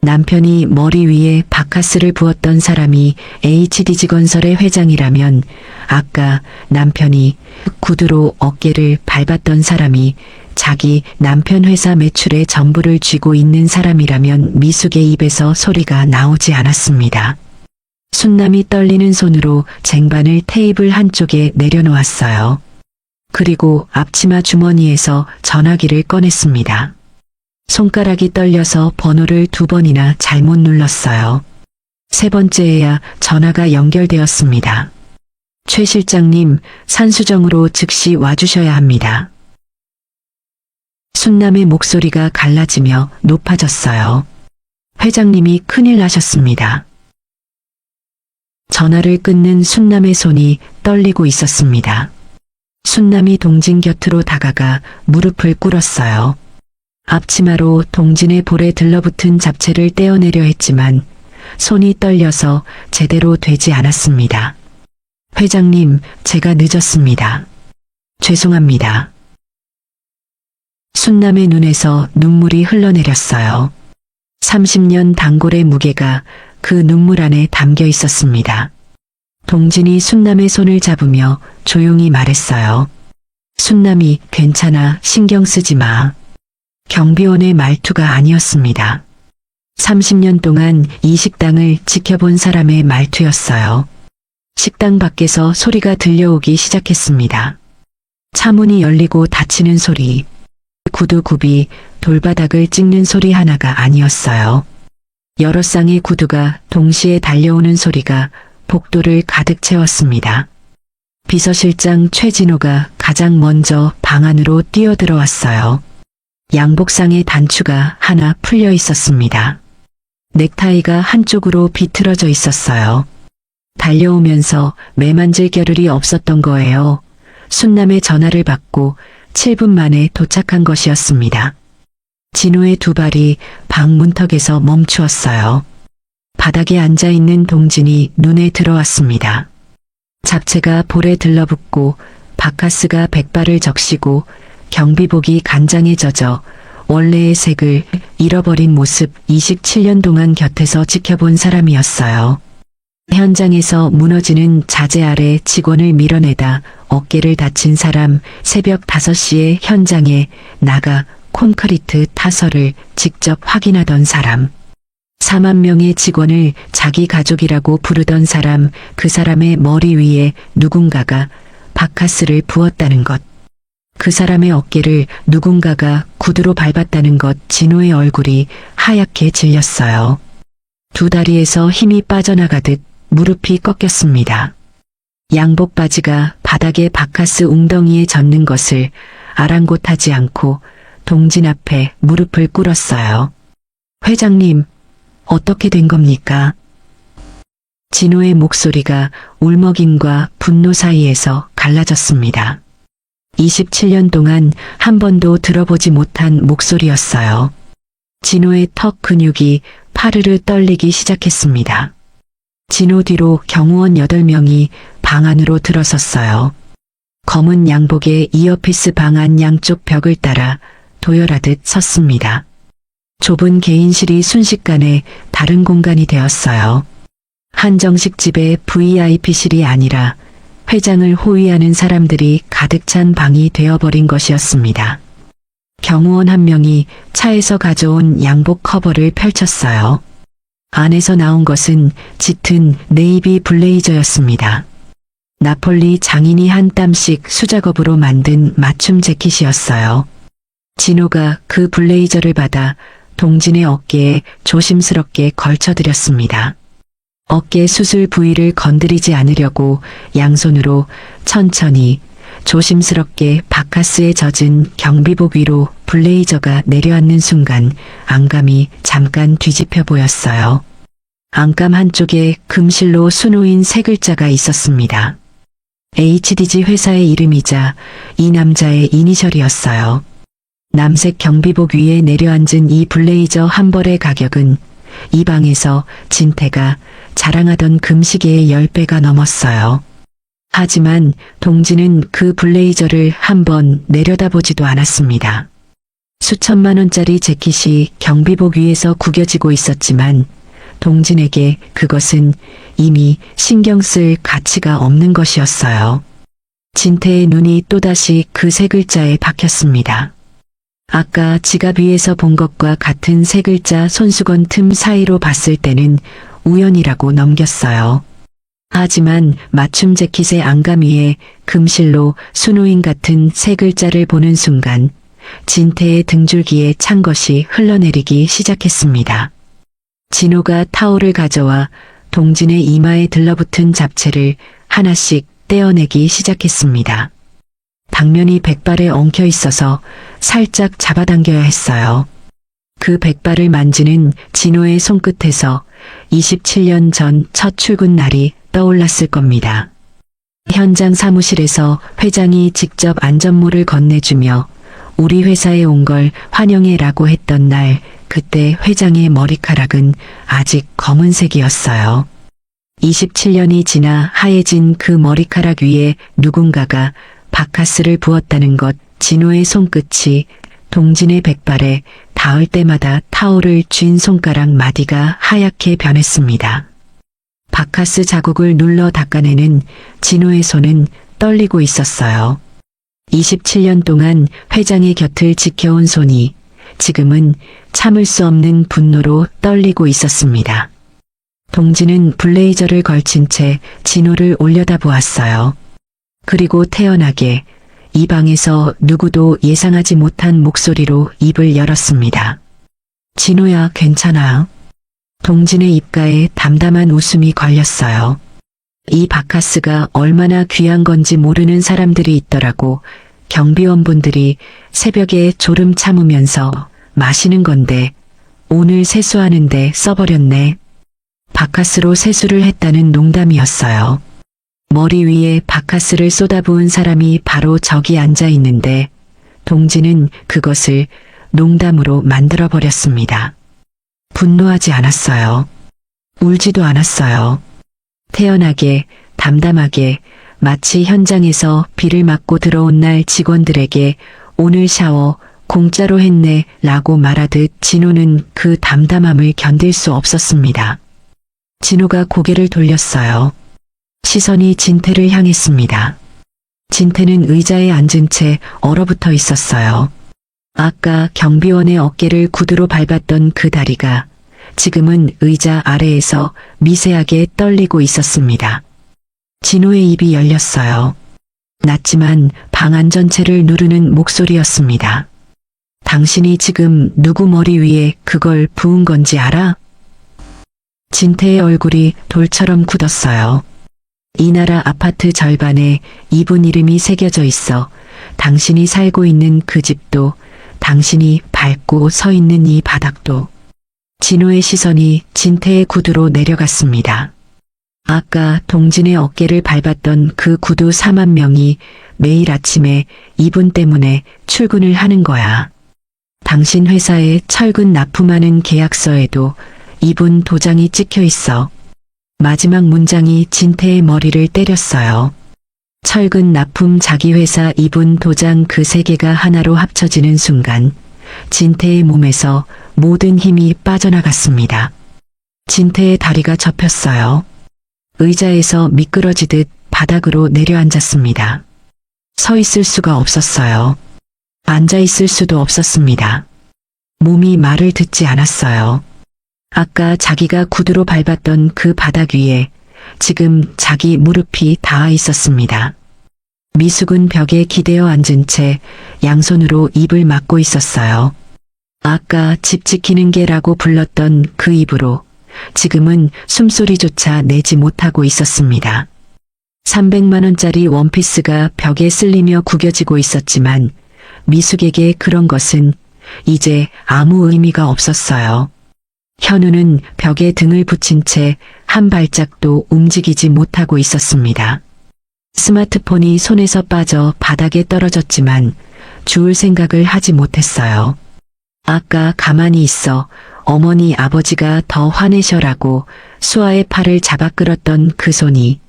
남편이 머리 위에 바카스를 부었던 사람이 HDG 건설의 회장이라면 아까 남편이 구두로 어깨를 밟았던 사람이 자기 남편 회사 매출의 전부를 쥐고 있는 사람이라면 미숙의 입에서 소리가 나오지 않았습니다. 순남이 떨리는 손으로 쟁반을 테이블 한쪽에 내려놓았어요. 그리고 앞치마 주머니에서 전화기를 꺼냈습니다. 손가락이 떨려서 번호를 2번이나 잘못 눌렀어요. 세 번째에야 전화가 연결되었습니다. 최 실장님, 산수정으로 즉시 와주셔야 합니다. 순남의 목소리가 갈라지며 높아졌어요. 회장님이 큰일 나셨습니다. 전화를 끊는 순남의 손이 떨리고 있었습니다. 순남이 동진 곁으로 다가가 무릎을 꿇었어요. 앞치마로 동진의 볼에 들러붙은 잡채를 떼어내려 했지만 손이 떨려서 제대로 되지 않았습니다. 회장님, 제가 늦었습니다. 죄송합니다. 순남의 눈에서 눈물이 흘러내렸어요. 30년 단골의 무게가 그 눈물 안에 담겨 있었습니다. 동진이 순남의 손을 잡으며 조용히 말했어요. 순남이 괜찮아, 신경 쓰지 마. 경비원의 말투가 아니었습니다. 30년 동안 이 식당을 지켜본 사람의 말투였어요. 식당 밖에서 소리가 들려오기 시작했습니다. 차문이 열리고 닫히는 소리, 구두굽이 돌바닥을 찍는 소리 하나가 아니었어요. 여러 쌍의 구두가 동시에 달려오는 소리가 복도를 가득 채웠습니다. 비서실장 최진호가 가장 먼저 방 안으로 뛰어들어왔어요. 양복상의 단추가 하나 풀려 있었습니다. 넥타이가 한쪽으로 비틀어져 있었어요. 달려오면서 매만질 겨를이 없었던 거예요. 순남의 전화를 받고 7분 만에 도착한 것이었습니다. 진호의 두 발이 방 문턱에서 멈추었어요. 바닥에 앉아있는 동진이 눈에 들어왔습니다. 잡채가 볼에 들러붙고 바카스가 백발을 적시고 경비복이 간장에 젖어 원래의 색을 잃어버린 모습 27년 동안 곁에서 지켜본 사람이었어요. 현장에서 무너지는 자재 아래 직원을 밀어내다 어깨를 다친 사람, 새벽 5시에 현장에 나가 콘크리트 타설을 직접 확인하던 사람, 4만 명의 직원을 자기 가족이라고 부르던 사람, 그 사람의 머리 위에 누군가가 바카스를 부었다는 것. 그 사람의 어깨를 누군가가 구두로 밟았다는 것. 진호의 얼굴이 하얗게 질렸어요. 두 다리에서 힘이 빠져나가듯 무릎이 꺾였습니다. 양복 바지가 바닥에 바카스 웅덩이에 젖는 것을 아랑곳하지 않고 동진 앞에 무릎을 꿇었어요. 회장님, 어떻게 된 겁니까? 진호의 목소리가 울먹임과 분노 사이에서 갈라졌습니다. 27년 동안 한 번도 들어보지 못한 목소리였어요. 진호의 턱 근육이 파르르 떨리기 시작했습니다. 진호 뒤로 경호원 8명이 방 안으로 들어섰어요. 검은 양복의 이어피스 방 안 양쪽 벽을 따라 도열하듯 섰습니다. 좁은 개인실이 순식간에 다른 공간이 되었어요. 한정식 집의 VIP실이 아니라 회장을 호위하는 사람들이 가득 찬 방이 되어버린 것이었습니다. 경호원 한 명이 차에서 가져온 양복 커버를 펼쳤어요. 안에서 나온 것은 짙은 네이비 블레이저였습니다. 나폴리 장인이 한 땀씩 수작업으로 만든 맞춤 재킷이었어요. 진호가 그 블레이저를 받아 동진의 어깨에 조심스럽게 걸쳐드렸습니다. 어깨 수술 부위를 건드리지 않으려고 양손으로 천천히 조심스럽게 바카스에 젖은 경비복 위로 블레이저가 내려앉는 순간 안감이 잠깐 뒤집혀 보였어요. 안감 한쪽에 금실로 수놓인 세 글자가 있었습니다. HDG 회사의 이름이자 이 남자의 이니셜이었어요. 남색 경비복 위에 내려앉은 이 블레이저 한 벌의 가격은 이 방에서 진태가 자랑하던 금시계의 10배가 넘었어요. 하지만 동진은 그 블레이저를 한번 내려다보지도 않았습니다. 수천만 원짜리 재킷이 경비복 위에서 구겨지고 있었지만 동진에게 그것은 이미 신경 쓸 가치가 없는 것이었어요. 진태의 눈이 또다시 그 세 글자에 박혔습니다. 아까 지갑 위에서 본 것과 같은 세 글자 손수건 틈 사이로 봤을 때는 우연이라고 넘겼어요. 하지만 맞춤 재킷의 안감 위에 금실로 수놓인 같은 세 글자를 보는 순간 진태의 등줄기에 찬 것이 흘러내리기 시작했습니다. 진호가 타올을 가져와 동진의 이마에 들러붙은 잡채를 하나씩 떼어내기 시작했습니다. 당면이 백발에 엉켜 있어서 살짝 잡아당겨야 했어요. 그 백발을 만지는 진호의 손끝에서 27년 전 첫 출근 날이 떠올랐을 겁니다. 현장 사무실에서 회장이 직접 안전모를 건네주며 우리 회사에 온 걸 환영해라고 했던 날, 그때 회장의 머리카락은 아직 검은색이었어요. 27년이 지나 하얘진 그 머리카락 위에 누군가가 바카스를 부었다는 것, 진호의 손끝이 동진의 백발에 닿을 때마다 타오를 쥔 손가락 마디가 하얗게 변했습니다. 바카스 자국을 눌러 닦아내는 진호의 손은 떨리고 있었어요. 27년 동안 회장의 곁을 지켜온 손이 지금은 참을 수 없는 분노로 떨리고 있었습니다. 동진은 블레이저를 걸친 채 진호를 올려다보았어요. 그리고 태연하게 이 방에서 누구도 예상하지 못한 목소리로 입을 열었습니다. 진호야, 괜찮아. 동진의 입가에 담담한 웃음이 걸렸어요. 이 바카스가 얼마나 귀한 건지 모르는 사람들이 있더라고. 경비원분들이 새벽에 졸음 참으면서 마시는 건데 오늘 세수하는데 써버렸네. 바카스로 세수를 했다는 농담이었어요. 머리 위에 바카스를 쏟아부은 사람이 바로 저기 앉아 있는데 동진은 그것을 농담으로 만들어버렸습니다. 분노하지 않았어요. 울지도 않았어요. 태연하게, 담담하게, 마치 현장에서 비를 맞고 들어온 날 직원들에게 오늘 샤워 공짜로 했네 라고 말하듯 진호는 그 담담함을 견딜 수 없었습니다. 진호가 고개를 돌렸어요. 시선이 진태를 향했습니다. 진태는 의자에 앉은 채 얼어붙어 있었어요. 아까 경비원의 어깨를 구두로 밟았던 그 다리가 지금은 의자 아래에서 미세하게 떨리고 있었습니다. 진호의 입이 열렸어요. 낮지만 방 안 전체를 누르는 목소리였습니다. 당신이 지금 누구 머리 위에 그걸 부은 건지 알아? 진태의 얼굴이 돌처럼 굳었어요. 이 나라 아파트 절반에 이분 이름이 새겨져 있어 당신이 살고 있는 그 집도 당신이 밟고 서 있는 이 바닥도. 진호의 시선이 진태의 구두로 내려갔습니다. 아까 동진의 어깨를 밟았던 그 구두 4만 명이 매일 아침에 이분 때문에 출근을 하는 거야. 당신 회사에 철근 납품하는 계약서에도 이분 도장이 찍혀 있어. 마지막 문장이 진태의 머리를 때렸어요. 철근 납품 자기 회사 이분 도장 그 세 개가 하나로 합쳐지는 순간 진태의 몸에서 모든 힘이 빠져나갔습니다. 진태의 다리가 접혔어요. 의자에서 미끄러지듯 바닥으로 내려앉았습니다. 서 있을 수가 없었어요. 앉아 있을 수도 없었습니다. 몸이 말을 듣지 않았어요. 아까 자기가 구두로 밟았던 그 바닥 위에 지금 자기 무릎이 닿아 있었습니다. 미숙은 벽에 기대어 앉은 채 양손으로 입을 막고 있었어요. 아까 집 지키는 개라고 불렀던 그 입으로 지금은 숨소리조차 내지 못하고 있었습니다. 300만 원짜리 원피스가 벽에 쓸리며 구겨지고 있었지만 미숙에게 그런 것은 이제 아무 의미가 없었어요. 현우는 벽에 등을 붙인 채 한 발짝도 움직이지 못하고 있었습니다. 스마트폰이 손에서 빠져 바닥에 떨어졌지만 주울 생각을 하지 못했어요. 아까 가만히 있어 어머니 아버지가 더 화내셔라고 수아의 팔을 잡아 끌었던 그 손이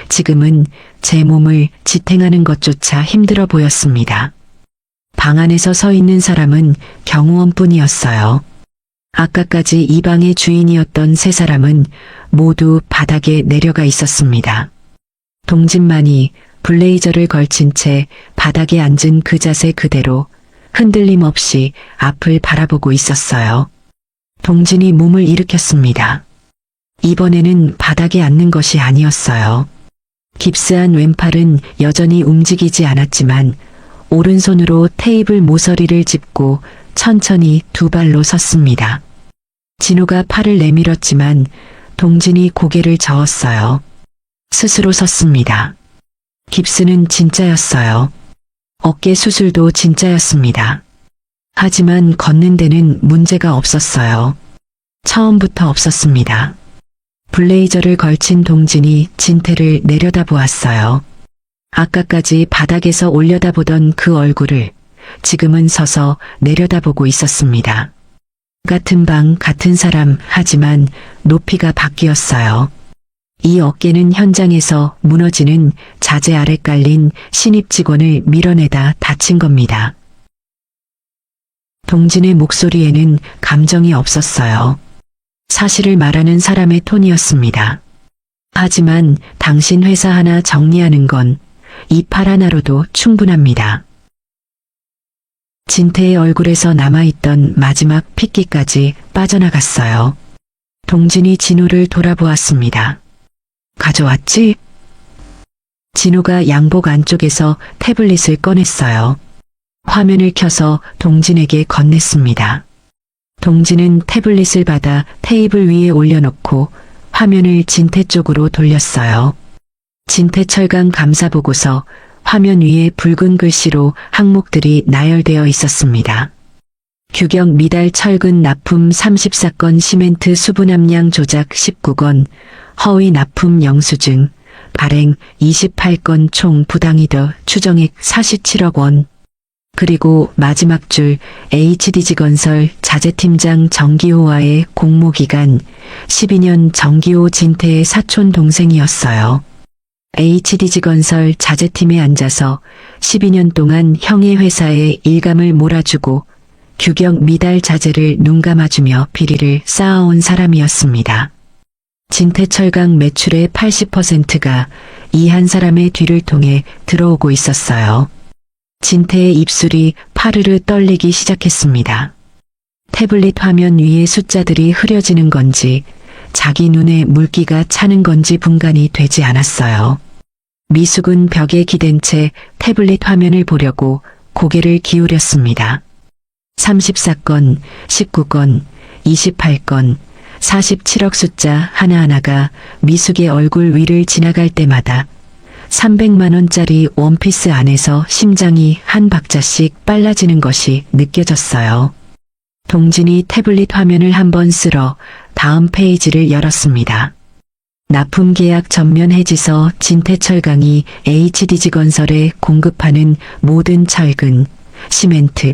지금은 제 몸을 지탱하는 것조차 힘들어 보였습니다. 방 안에서 서 있는 사람은 경호원뿐이었어요. 아까까지 이 방의 주인이었던 세 사람은 모두 바닥에 내려가 있었습니다. 동진만이 블레이저를 걸친 채 바닥에 앉은 그 자세 그대로 흔들림 없이 앞을 바라보고 있었어요. 동진이 몸을 일으켰습니다. 이번에는 바닥에 앉는 것이 아니었어요. 깁스한 왼팔은 여전히 움직이지 않았지만 오른손으로 테이블 모서리를 짚고 천천히 두 발로 섰습니다. 진호가 팔을 내밀었지만 동진이 고개를 저었어요. 스스로 섰습니다. 깁스는 진짜였어요. 어깨 수술도 진짜였습니다. 하지만 걷는 데는 문제가 없었어요. 처음부터 없었습니다. 블레이저를 걸친 동진이 진태를 내려다보았어요. 아까까지 바닥에서 올려다보던 그 얼굴을 지금은 서서 내려다보고 있었습니다. 같은 방, 같은 사람, 하지만 높이가 바뀌었어요. 이 어깨는 현장에서 무너지는 자재 아래 깔린 신입 직원을 밀어내다 다친 겁니다. 동진의 목소리에는 감정이 없었어요. 사실을 말하는 사람의 톤이었습니다. 하지만 당신 회사 하나 정리하는 건 이 팔 하나로도 충분합니다. 진태의 얼굴에서 남아있던 마지막 핏기까지 빠져나갔어요. 동진이 진호를 돌아보았습니다. 가져왔지? 진호가 양복 안쪽에서 태블릿을 꺼냈어요. 화면을 켜서 동진에게 건넸습니다. 동진은 태블릿을 받아 테이블 위에 올려놓고 화면을 진태 쪽으로 돌렸어요. 진태 철강 감사 보고서 화면 위에 붉은 글씨로 항목들이 나열되어 있었습니다. 규격 미달 철근 납품 34건 시멘트 수분 함량 조작 19건 허위 납품 영수증 발행 28건 총 부당이득 추정액 47억 원. 그리고 마지막 줄 HDG건설 자재팀장 정기호와의 공모기간 12년 정기호 진태의 사촌 동생이었어요. HDG건설 자재팀에 앉아서 12년 동안 형의 회사에 일감을 몰아주고 규격 미달 자재를 눈감아주며 비리를 쌓아온 사람이었습니다. 진태철강 매출의 80%가 이 한 사람의 뒤를 통해 들어오고 있었어요. 진태의 입술이 파르르 떨리기 시작했습니다. 태블릿 화면 위에 숫자들이 흐려지는 건지 자기 눈에 물기가 차는 건지 분간이 되지 않았어요. 미숙은 벽에 기댄 채 태블릿 화면을 보려고 고개를 기울였습니다. 34건, 19건, 28건, 47억 숫자 하나하나가 미숙의 얼굴 위를 지나갈 때마다 300만 원짜리 원피스 안에서 심장이 한 박자씩 빨라지는 것이 느껴졌어요. 동진이 태블릿 화면을 한번 쓸어 다음 페이지를 열었습니다. 납품 계약 전면 해지서 진태철강이 HDG건설에 공급하는 모든 철근, 시멘트,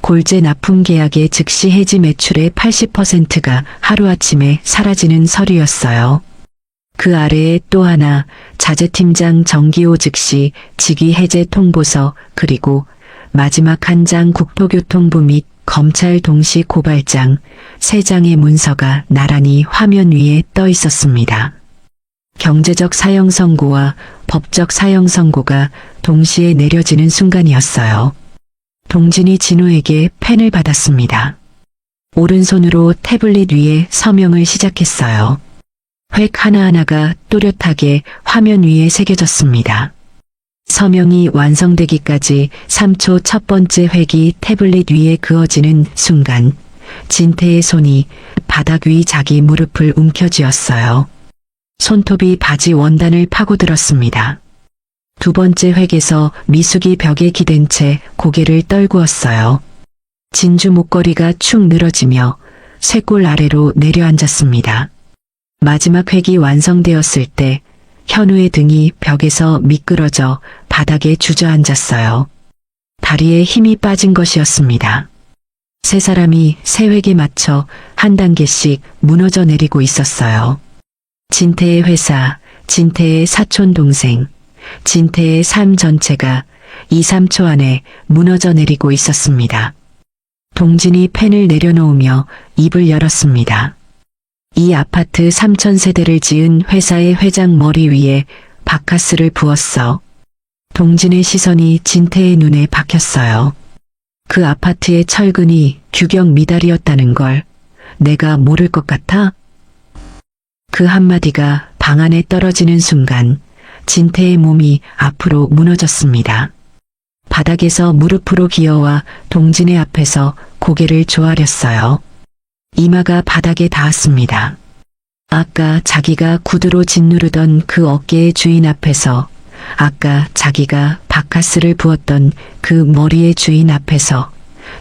골재 납품 계약의 즉시 해지 매출의 80%가 하루아침에 사라지는 서류였어요. 그 아래에 또 하나 자재팀장 정기호 즉시 직위 해제 통보서 그리고 마지막 한 장 국토교통부 및 검찰 동시 고발장 3장의 문서가 나란히 화면 위에 떠 있었습니다. 경제적 사형 선고와 법적 사형 선고가 동시에 내려지는 순간이었어요. 동진이 진호에게 펜을 받았습니다. 오른손으로 태블릿 위에 서명을 시작했어요. 획 하나하나가 또렷하게 화면 위에 새겨졌습니다. 서명이 완성되기까지 3초 첫 번째 획이 태블릿 위에 그어지는 순간 진태의 손이 바닥 위 자기 무릎을 움켜쥐었어요. 손톱이 바지 원단을 파고들었습니다. 두 번째 획에서 미숙이 벽에 기댄 채 고개를 떨구었어요. 진주 목걸이가 축 늘어지며 쇄골 아래로 내려앉았습니다. 마지막 획이 완성되었을 때 현우의 등이 벽에서 미끄러져 바닥에 주저앉았어요. 다리에 힘이 빠진 것이었습니다. 세 사람이 세 획에 맞춰 한 단계씩 무너져 내리고 있었어요. 진태의 회사, 진태의 사촌 동생, 진태의 삶 전체가 2, 3초 안에 무너져 내리고 있었습니다. 동진이 펜을 내려놓으며 입을 열었습니다. 이 아파트 3,000세대를 지은 회사의 회장 머리 위에 바카스를 부었어. 동진의 시선이 진태의 눈에 박혔어요. 그 아파트의 철근이 규격 미달이었다는 걸 내가 모를 것 같아? 그 한마디가 방 안에 떨어지는 순간 진태의 몸이 앞으로 무너졌습니다. 바닥에서 무릎으로 기어와 동진의 앞에서 고개를 조아렸어요. 이마가 바닥에 닿았습니다. 아까 자기가 구두로 짓누르던 그 어깨의 주인 앞에서, 아까 자기가 바카스를 부었던 그 머리의 주인 앞에서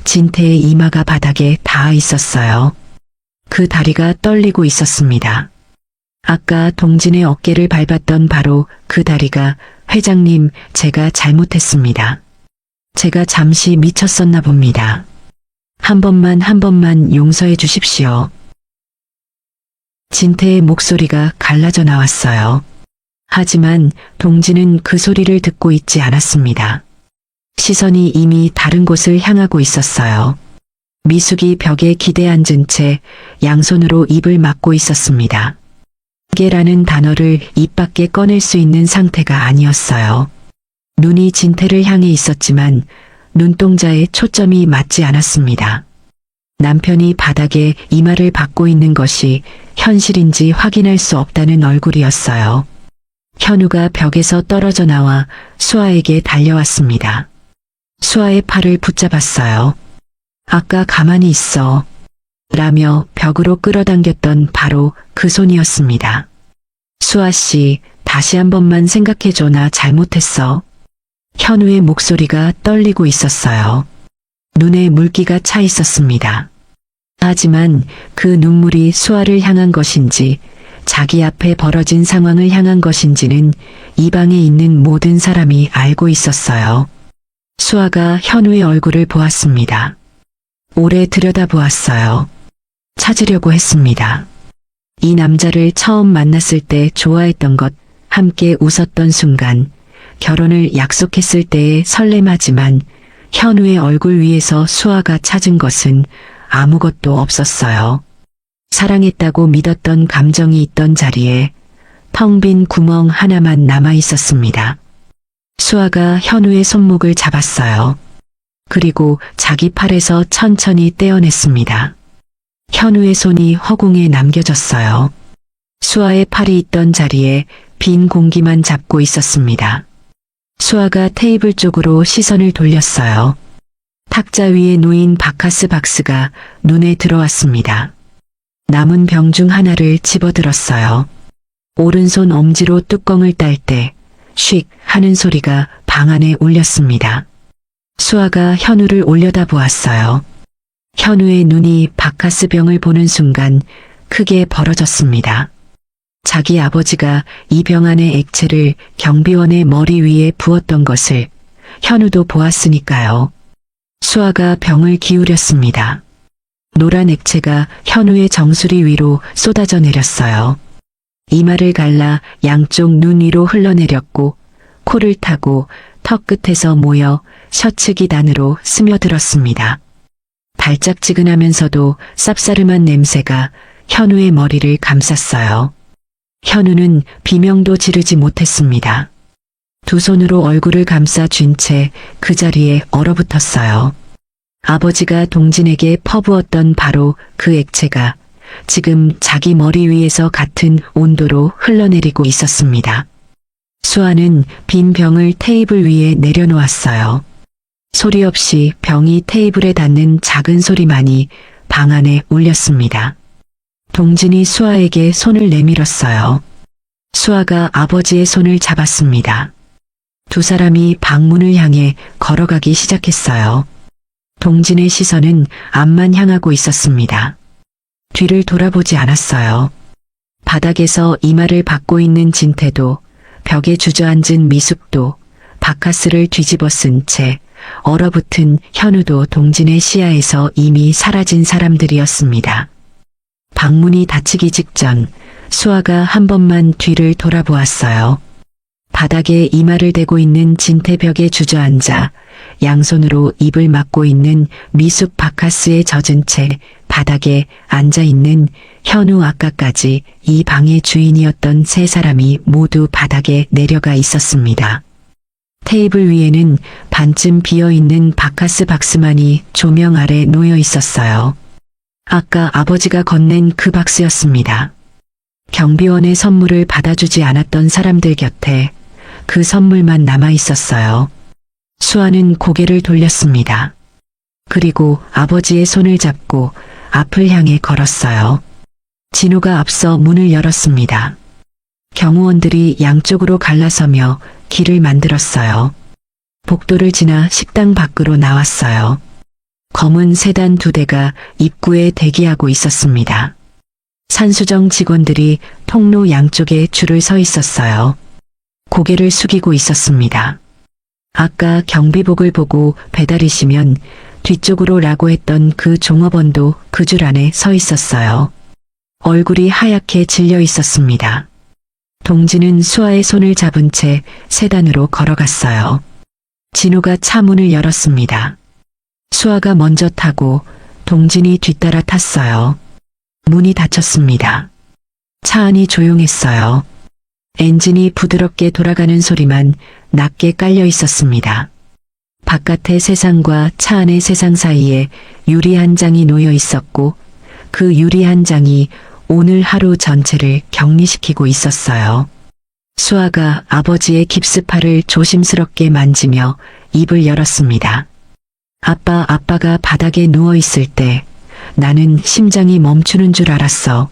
진태의 이마가 바닥에 닿아 있었어요. 그 다리가 떨리고 있었습니다. 아까 동진의 어깨를 밟았던 바로 그 다리가 회장님, 제가 잘못했습니다. 제가 잠시 미쳤었나 봅니다. 한 번만 용서해 주십시오. 진태의 목소리가 갈라져 나왔어요. 하지만 동진은 그 소리를 듣고 있지 않았습니다. 시선이 이미 다른 곳을 향하고 있었어요. 미숙이 벽에 기대 앉은 채 양손으로 입을 막고 있었습니다. 개라는 단어를 입 밖에 꺼낼 수 있는 상태가 아니었어요. 눈이 진태를 향해 있었지만 눈동자에 초점이 맞지 않았습니다. 남편이 바닥에 이마를 박고 있는 것이 현실인지 확인할 수 없다는 얼굴이었어요. 현우가 벽에서 떨어져 나와 수아에게 달려왔습니다. 수아의 팔을 붙잡았어요. 아까 가만히 있어. 라며 벽으로 끌어당겼던 바로 그 손이었습니다. 수아 씨, 다시 한 번만 생각해줘. 나 잘못했어. 현우의 목소리가 떨리고 있었어요. 눈에 물기가 차 있었습니다. 하지만 그 눈물이 수아를 향한 것인지 자기 앞에 벌어진 상황을 향한 것인지는 이 방에 있는 모든 사람이 알고 있었어요. 수아가 현우의 얼굴을 보았습니다. 오래 들여다보았어요. 찾으려고 했습니다. 이 남자를 처음 만났을 때 좋아했던 것, 함께 웃었던 순간, 결혼을 약속했을 때의 설렘하지만 현우의 얼굴 위에서 수아가 찾은 것은 아무것도 없었어요. 사랑했다고 믿었던 감정이 있던 자리에 텅 빈 구멍 하나만 남아 있었습니다. 수아가 현우의 손목을 잡았어요. 그리고 자기 팔에서 천천히 떼어냈습니다. 현우의 손이 허공에 남겨졌어요. 수아의 팔이 있던 자리에 빈 공기만 잡고 있었습니다. 수아가 테이블 쪽으로 시선을 돌렸어요. 탁자 위에 놓인 바카스 박스가 눈에 들어왔습니다. 남은 병 중 하나를 집어들었어요. 오른손 엄지로 뚜껑을 딸 때 쉭 하는 소리가 방 안에 울렸습니다. 수아가 현우를 올려다보았어요. 현우의 눈이 바카스 병을 보는 순간 크게 벌어졌습니다. 자기 아버지가 이 병 안의 액체를 경비원의 머리 위에 부었던 것을 현우도 보았으니까요. 수아가 병을 기울였습니다. 노란 액체가 현우의 정수리 위로 쏟아져 내렸어요. 이마를 갈라 양쪽 눈 위로 흘러내렸고 코를 타고 턱 끝에서 모여 셔츠 기단으로 스며들었습니다. 달짝지근하면서도 쌉싸름한 냄새가 현우의 머리를 감쌌어요. 현우는 비명도 지르지 못했습니다. 두 손으로 얼굴을 감싸 쥔 채 그 자리에 얼어붙었어요. 아버지가 동진에게 퍼부었던 바로 그 액체가 지금 자기 머리 위에서 같은 온도로 흘러내리고 있었습니다. 수아는 빈 병을 테이블 위에 내려놓았어요. 소리 없이 병이 테이블에 닿는 작은 소리만이 방 안에 울렸습니다. 동진이 수아에게 손을 내밀었어요. 수아가 아버지의 손을 잡았습니다. 두 사람이 방문을 향해 걸어가기 시작했어요. 동진의 시선은 앞만 향하고 있었습니다. 뒤를 돌아보지 않았어요. 바닥에서 이마를 박고 있는 진태도, 벽에 주저앉은 미숙도, 바카스를 뒤집어 쓴 채 얼어붙은 현우도 동진의 시야에서 이미 사라진 사람들이었습니다. 방문이 닫히기 직전 수아가 한 번만 뒤를 돌아보았어요. 바닥에 이마를 대고 있는 진태 벽에 주저앉아 양손으로 입을 막고 있는 미숙 바카스에 젖은 채 바닥에 앉아 있는 현우, 아까까지 이 방의 주인이었던 세 사람이 모두 바닥에 내려가 있었습니다. 테이블 위에는 반쯤 비어있는 바카스 박스만이 조명 아래 놓여 있었어요. 아까 아버지가 건넨 그 박스였습니다. 경비원의 선물을 받아주지 않았던 사람들 곁에 그 선물만 남아 있었어요. 수아는 고개를 돌렸습니다. 그리고 아버지의 손을 잡고 앞을 향해 걸었어요. 진우가 앞서 문을 열었습니다. 경호원들이 양쪽으로 갈라서며 길을 만들었어요. 복도를 지나 식당 밖으로 나왔어요. 검은 세단 2대가 입구에 대기하고 있었습니다. 산수정 직원들이 통로 양쪽에 줄을 서 있었어요. 고개를 숙이고 있었습니다. 아까 경비복을 보고 배달이시면 뒤쪽으로 라고 했던 그 종업원도 그 줄 안에 서 있었어요. 얼굴이 하얗게 질려 있었습니다. 동진은 수아의 손을 잡은 채 세단으로 걸어갔어요. 진호가 차 문을 열었습니다. 수아가 먼저 타고 동진이 뒤따라 탔어요. 문이 닫혔습니다. 차 안이 조용했어요. 엔진이 부드럽게 돌아가는 소리만 낮게 깔려 있었습니다. 바깥의 세상과 차 안의 세상 사이에 유리 한 장이 놓여 있었고 그 유리 한 장이 오늘 하루 전체를 격리시키고 있었어요. 수아가 아버지의 깁스팔을 조심스럽게 만지며 입을 열었습니다. 아빠가 바닥에 누워 있을 때 나는 심장이 멈추는 줄 알았어.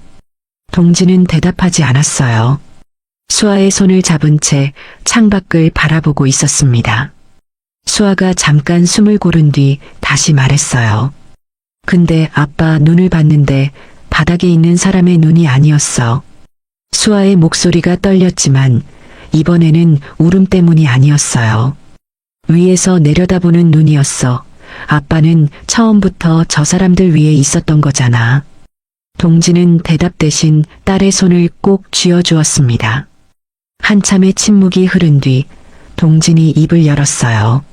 동진은 대답하지 않았어요. 수아의 손을 잡은 채 창밖을 바라보고 있었습니다. 수아가 잠깐 숨을 고른 뒤 다시 말했어요. 근데 아빠 눈을 봤는데 바닥에 있는 사람의 눈이 아니었어. 수아의 목소리가 떨렸지만 이번에는 울음 때문이 아니었어요. 위에서 내려다보는 눈이었어. 아빠는 처음부터 저 사람들 위에 있었던 거잖아. 동진은 대답 대신 딸의 손을 꼭 쥐어주었습니다. 한참의 침묵이 흐른 뒤 동진이 입을 열었어요.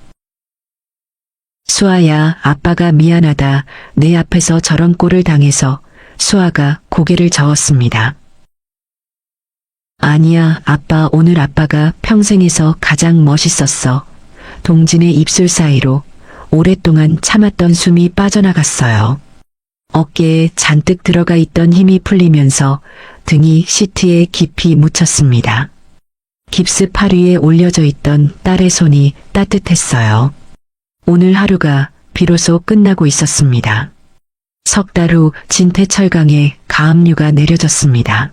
수아야, 아빠가 미안하다. 내 앞에서 저런 꼴을 당해서. 수아가 고개를 저었습니다. 아니야, 아빠, 오늘 아빠가 평생에서 가장 멋있었어. 동진의 입술 사이로 오랫동안 참았던 숨이 빠져나갔어요. 어깨에 잔뜩 들어가 있던 힘이 풀리면서 등이 시트에 깊이 묻혔습니다. 깁스팔 위에 올려져 있던 딸의 손이 따뜻했어요. 오늘 하루가 비로소 끝나고 있었습니다. 석 달 후 진태철강에 가압류가 내려졌습니다.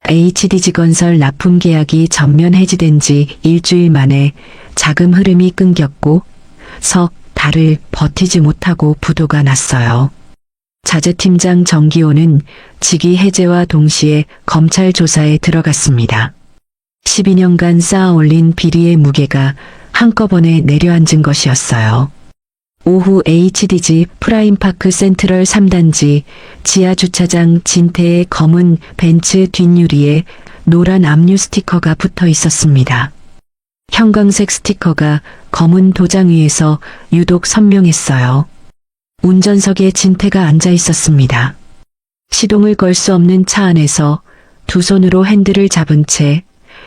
HDG건설 납품 계약이 전면 해지된 지 일주일 만에 자금 흐름이 끊겼고 석 달을 버티지 못하고 부도가 났어요. 자재팀장 정기호는 직위 해제와 동시에 검찰 조사에 들어갔습니다. 12년간 쌓아올린 비리의 무게가 한꺼번에 내려앉은 것이었어요. 오후 HDG 프라임파크 센트럴 3단지 지하주차장 진태의 검은 벤츠 뒷유리에 노란 압류 스티커가 붙어 있었습니다. 형광색 스티커가 검은 도장 위에서 유독 선명했어요. 운전석에 진태가 앉아 있었습니다. 시동을 걸 수 없는 차 안에서 두 손으로 핸들을 잡은 채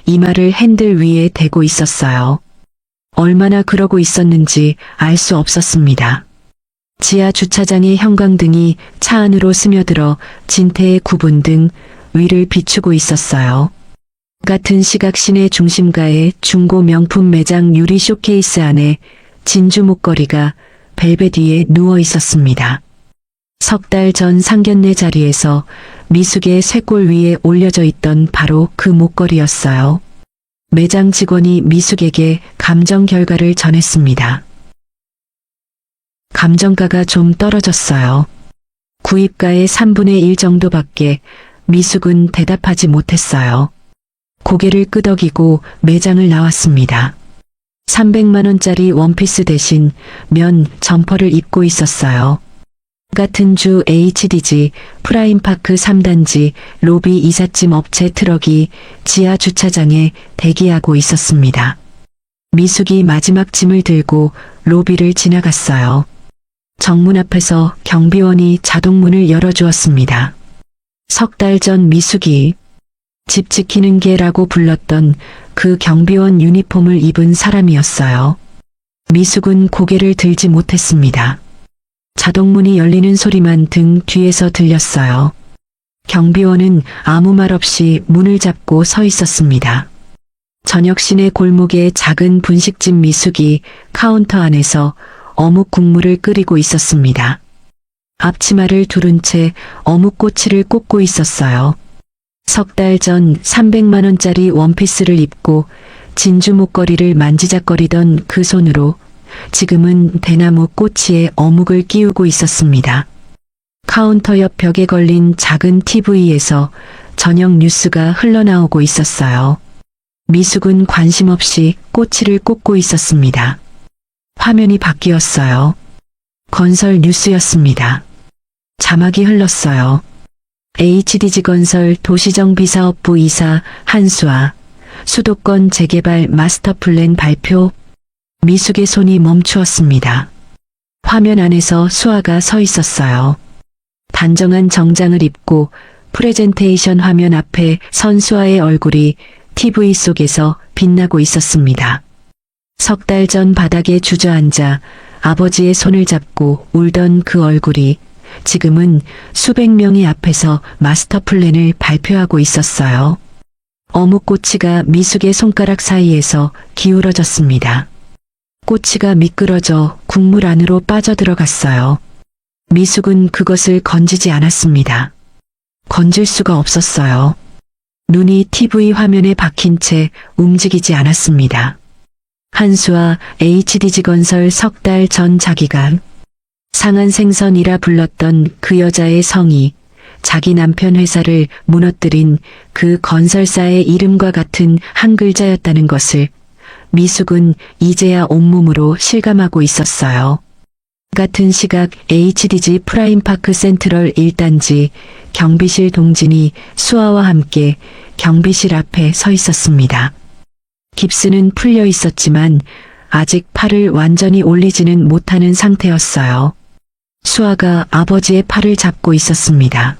이마를 핸들 위에 대고 있었어요. 얼마나 그러고 있었는지 알 수 없었습니다. 지하 주차장의 형광등이 차 안으로 스며들어 진태의 구분 등 위를 비추고 있었어요. 같은 시각 시내 중심가의 중고 명품 매장 유리 쇼케이스 안에 진주 목걸이가 벨벳 위에 누워 있었습니다. 석 달 전 상견례 자리에서 미숙의 쇄골 위에 올려져 있던 바로 그 목걸이였어요. 매장 직원이 미숙에게 감정 결과를 전했습니다. 감정가가 좀 떨어졌어요. 구입가의 3분의 1 정도밖에 미숙은 대답하지 못했어요. 고개를 끄덕이고 매장을 나왔습니다. 300만 원짜리 원피스 대신 면 점퍼를 입고 있었어요. 같은 주 HDG 프라임파크 3단지 로비 이삿짐 업체 트럭이 지하 주차장에 대기하고 있었습니다. 미숙이 마지막 짐을 들고 로비를 지나갔어요. 정문 앞에서 경비원이 자동문을 열어주었습니다. 석 달 전 미숙이 집 지키는 개라고 불렀던 그 경비원 유니폼을 입은 사람이었어요. 미숙은 고개를 들지 못했습니다. 자동문이 열리는 소리만 등 뒤에서 들렸어요. 경비원은 아무 말 없이 문을 잡고 서 있었습니다. 저녁 시내 골목의 작은 분식집 미숙이 카운터 안에서 어묵 국물을 끓이고 있었습니다. 앞치마를 두른 채 어묵 꼬치를 꽂고 있었어요. 석 달 전 300만 원짜리 원피스를 입고 진주 목걸이를 만지작거리던 그 손으로 지금은 대나무 꼬치에 어묵을 끼우고 있었습니다. 카운터 옆 벽에 걸린 작은 TV에서 저녁 뉴스가 흘러나오고 있었어요. 미숙은 관심 없이 꼬치를 꽂고 있었습니다. 화면이 바뀌었어요. 건설 뉴스였습니다. 자막이 흘렀어요. HDG 건설 도시정비사업부 이사 한수아 수도권 재개발 마스터 플랜 발표. 미숙의 손이 멈추었습니다. 화면 안에서 수아가 서 있었어요. 단정한 정장을 입고 프레젠테이션 화면 앞에 선 수아의 얼굴이 TV 속에서 빛나고 있었습니다. 석 달 전 바닥에 주저앉아 아버지의 손을 잡고 울던 그 얼굴이 지금은 수백 명이 앞에서 마스터 플랜을 발표하고 있었어요. 어묵꼬치가 미숙의 손가락 사이에서 기울어졌습니다. 꼬치가 미끄러져 국물 안으로 빠져들어갔어요. 미숙은 그것을 건지지 않았습니다. 건질 수가 없었어요. 눈이 TV 화면에 박힌 채 움직이지 않았습니다. 한수와 HDG 건설 석 달 전 자기가 상한 생선이라 불렀던 그 여자의 성이 자기 남편 회사를 무너뜨린 그 건설사의 이름과 같은 한 글자였다는 것을 미숙은 이제야 온몸으로 실감하고 있었어요. 같은 시각 HDG 프라임파크 센트럴 1단지 경비실 동진이 수아와 함께 경비실 앞에 서 있었습니다. 깁스는 풀려 있었지만 아직 팔을 완전히 올리지는 못하는 상태였어요. 수아가 아버지의 팔을 잡고 있었습니다.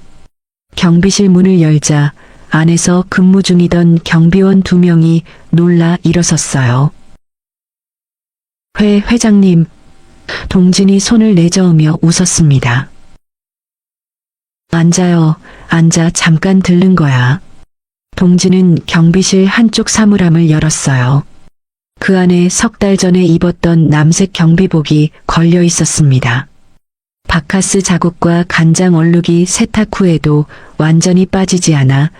경비실 문을 열자 안에서 근무 중이던 경비원 2명이 놀라 일어섰어요. 회장님, 동진이 손을 내저으며 웃었습니다. 앉아 잠깐 들른 거야. 동진은 경비실 한쪽 사물함을 열었어요. 그 안에 석 달 전에 입었던 남색 경비복이 걸려 있었습니다. 바카스 자국과 간장 얼룩이 세탁 후에도 완전히 빠지지 않아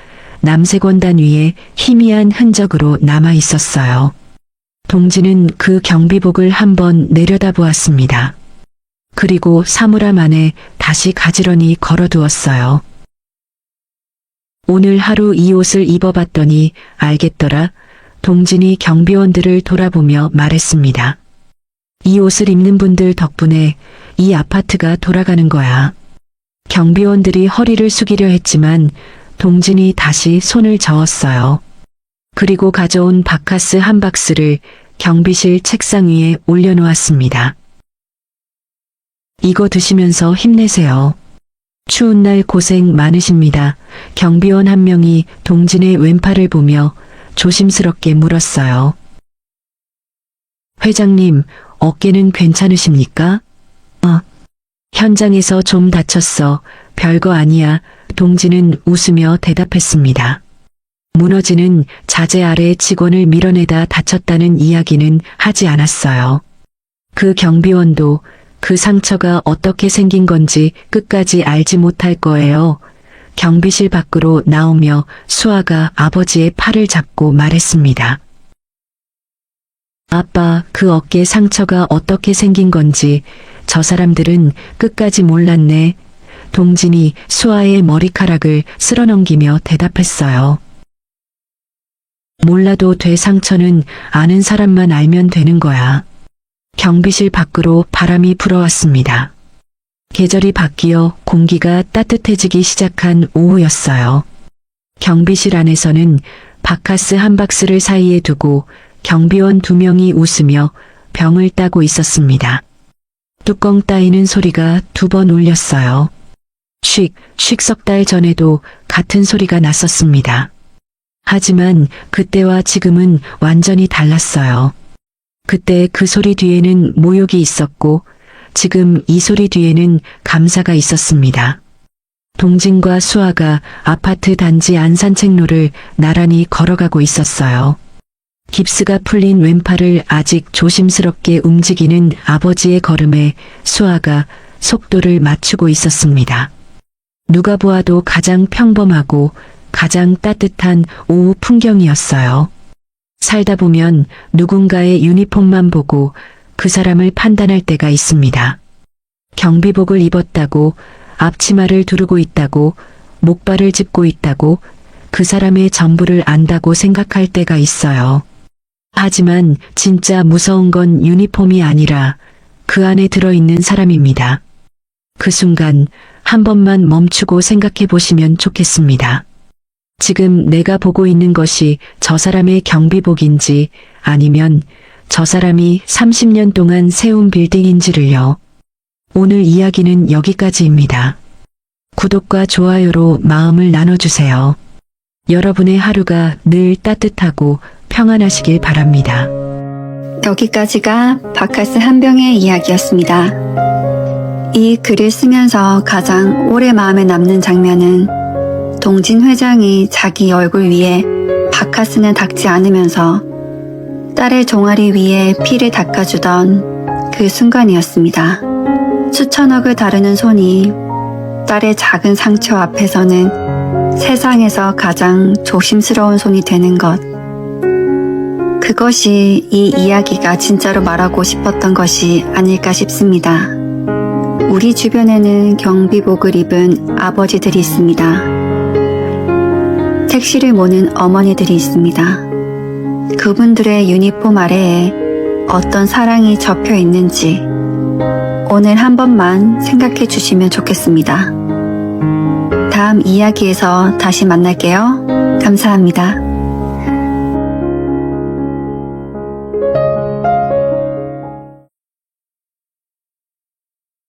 남색 원단 위에 희미한 흔적으로 남아 있었어요. 동진은 그 경비복을 한번 내려다보았습니다. 그리고 사물함 안에 다시 가지런히 걸어두었어요. 오늘 하루 이 옷을 입어봤더니 알겠더라. 동진이 경비원들을 돌아보며 말했습니다. 이 옷을 입는 분들 덕분에 이 아파트가 돌아가는 거야. 경비원들이 허리를 숙이려 했지만 동진이 다시 손을 저었어요. 그리고 가져온 바카스 한 박스를 경비실 책상 위에 올려놓았습니다. 이거 드시면서 힘내세요. 추운 날 고생 많으십니다. 경비원 한 명이 동진의 왼팔을 보며 조심스럽게 물었어요. 회장님, 어깨는 괜찮으십니까? 현장에서 좀 다쳤어. 별거 아니야. 동진은 웃으며 대답했습니다. 무너지는 자재 아래 직원을 밀어내다 다쳤다는 이야기는 하지 않았어요. 그 경비원도 그 상처가 어떻게 생긴 건지 끝까지 알지 못할 거예요. 경비실 밖으로 나오며 수아가 아버지의 팔을 잡고 말했습니다. 아빠, 그 어깨 상처가 어떻게 생긴 건지 저 사람들은 끝까지 몰랐네. 동진이 수아의 머리카락을 쓸어넘기며 대답했어요. 몰라도 돼. 상처는 아는 사람만 알면 되는 거야. 경비실 밖으로 바람이 불어왔습니다. 계절이 바뀌어 공기가 따뜻해지기 시작한 오후였어요. 경비실 안에서는 바카스 한 박스를 사이에 두고 경비원 2명이 웃으며 병을 따고 있었습니다. 뚜껑 따이는 소리가 2번 울렸어요. 쉭 석 달 전에도 같은 소리가 났었습니다. 하지만 그때와 지금은 완전히 달랐어요. 그때 그 소리 뒤에는 모욕이 있었고 지금 이 소리 뒤에는 감사가 있었습니다. 동진과 수아가 아파트 단지 안산책로를 나란히 걸어가고 있었어요. 깁스가 풀린 왼팔을 아직 조심스럽게 움직이는 아버지의 걸음에 수아가 속도를 맞추고 있었습니다. 누가 보아도 가장 평범하고 가장 따뜻한 오후 풍경이었어요. 살다 보면 누군가의 유니폼만 보고 그 사람을 판단할 때가 있습니다. 경비복을 입었다고 앞치마를 두르고 있다고, 목발을 짚고 있다고, 그 사람의 전부를 안다고 생각할 때가 있어요. 하지만 진짜 무서운 건 유니폼이 아니라 그 안에 들어있는 사람입니다. 그 순간 한 번만 멈추고 생각해 보시면 좋겠습니다. 지금 내가 보고 있는 것이 저 사람의 경비복인지 아니면 저 사람이 30년 동안 세운 빌딩인지를요. 오늘 이야기는 여기까지입니다. 구독과 좋아요로 마음을 나눠주세요. 여러분의 하루가 늘 따뜻하고 평안하시길 바랍니다. 여기까지가 바카스 한병의 이야기였습니다. 이 글을 쓰면서 가장 오래 마음에 남는 장면은 동진 회장이 자기 얼굴 위에 바카스는 닦지 않으면서 딸의 종아리 위에 피를 닦아주던 그 순간이었습니다. 수천억을 다루는 손이 딸의 작은 상처 앞에서는 세상에서 가장 조심스러운 손이 되는 것. 그것이 이 이야기가 진짜로 말하고 싶었던 것이 아닐까 싶습니다. 우리 주변에는 경비복을 입은 아버지들이 있습니다. 택시를 모는 어머니들이 있습니다. 그분들의 유니폼 아래에 어떤 사랑이 접혀 있는지 오늘 한 번만 생각해 주시면 좋겠습니다. 다음 이야기에서 다시 만날게요. 감사합니다.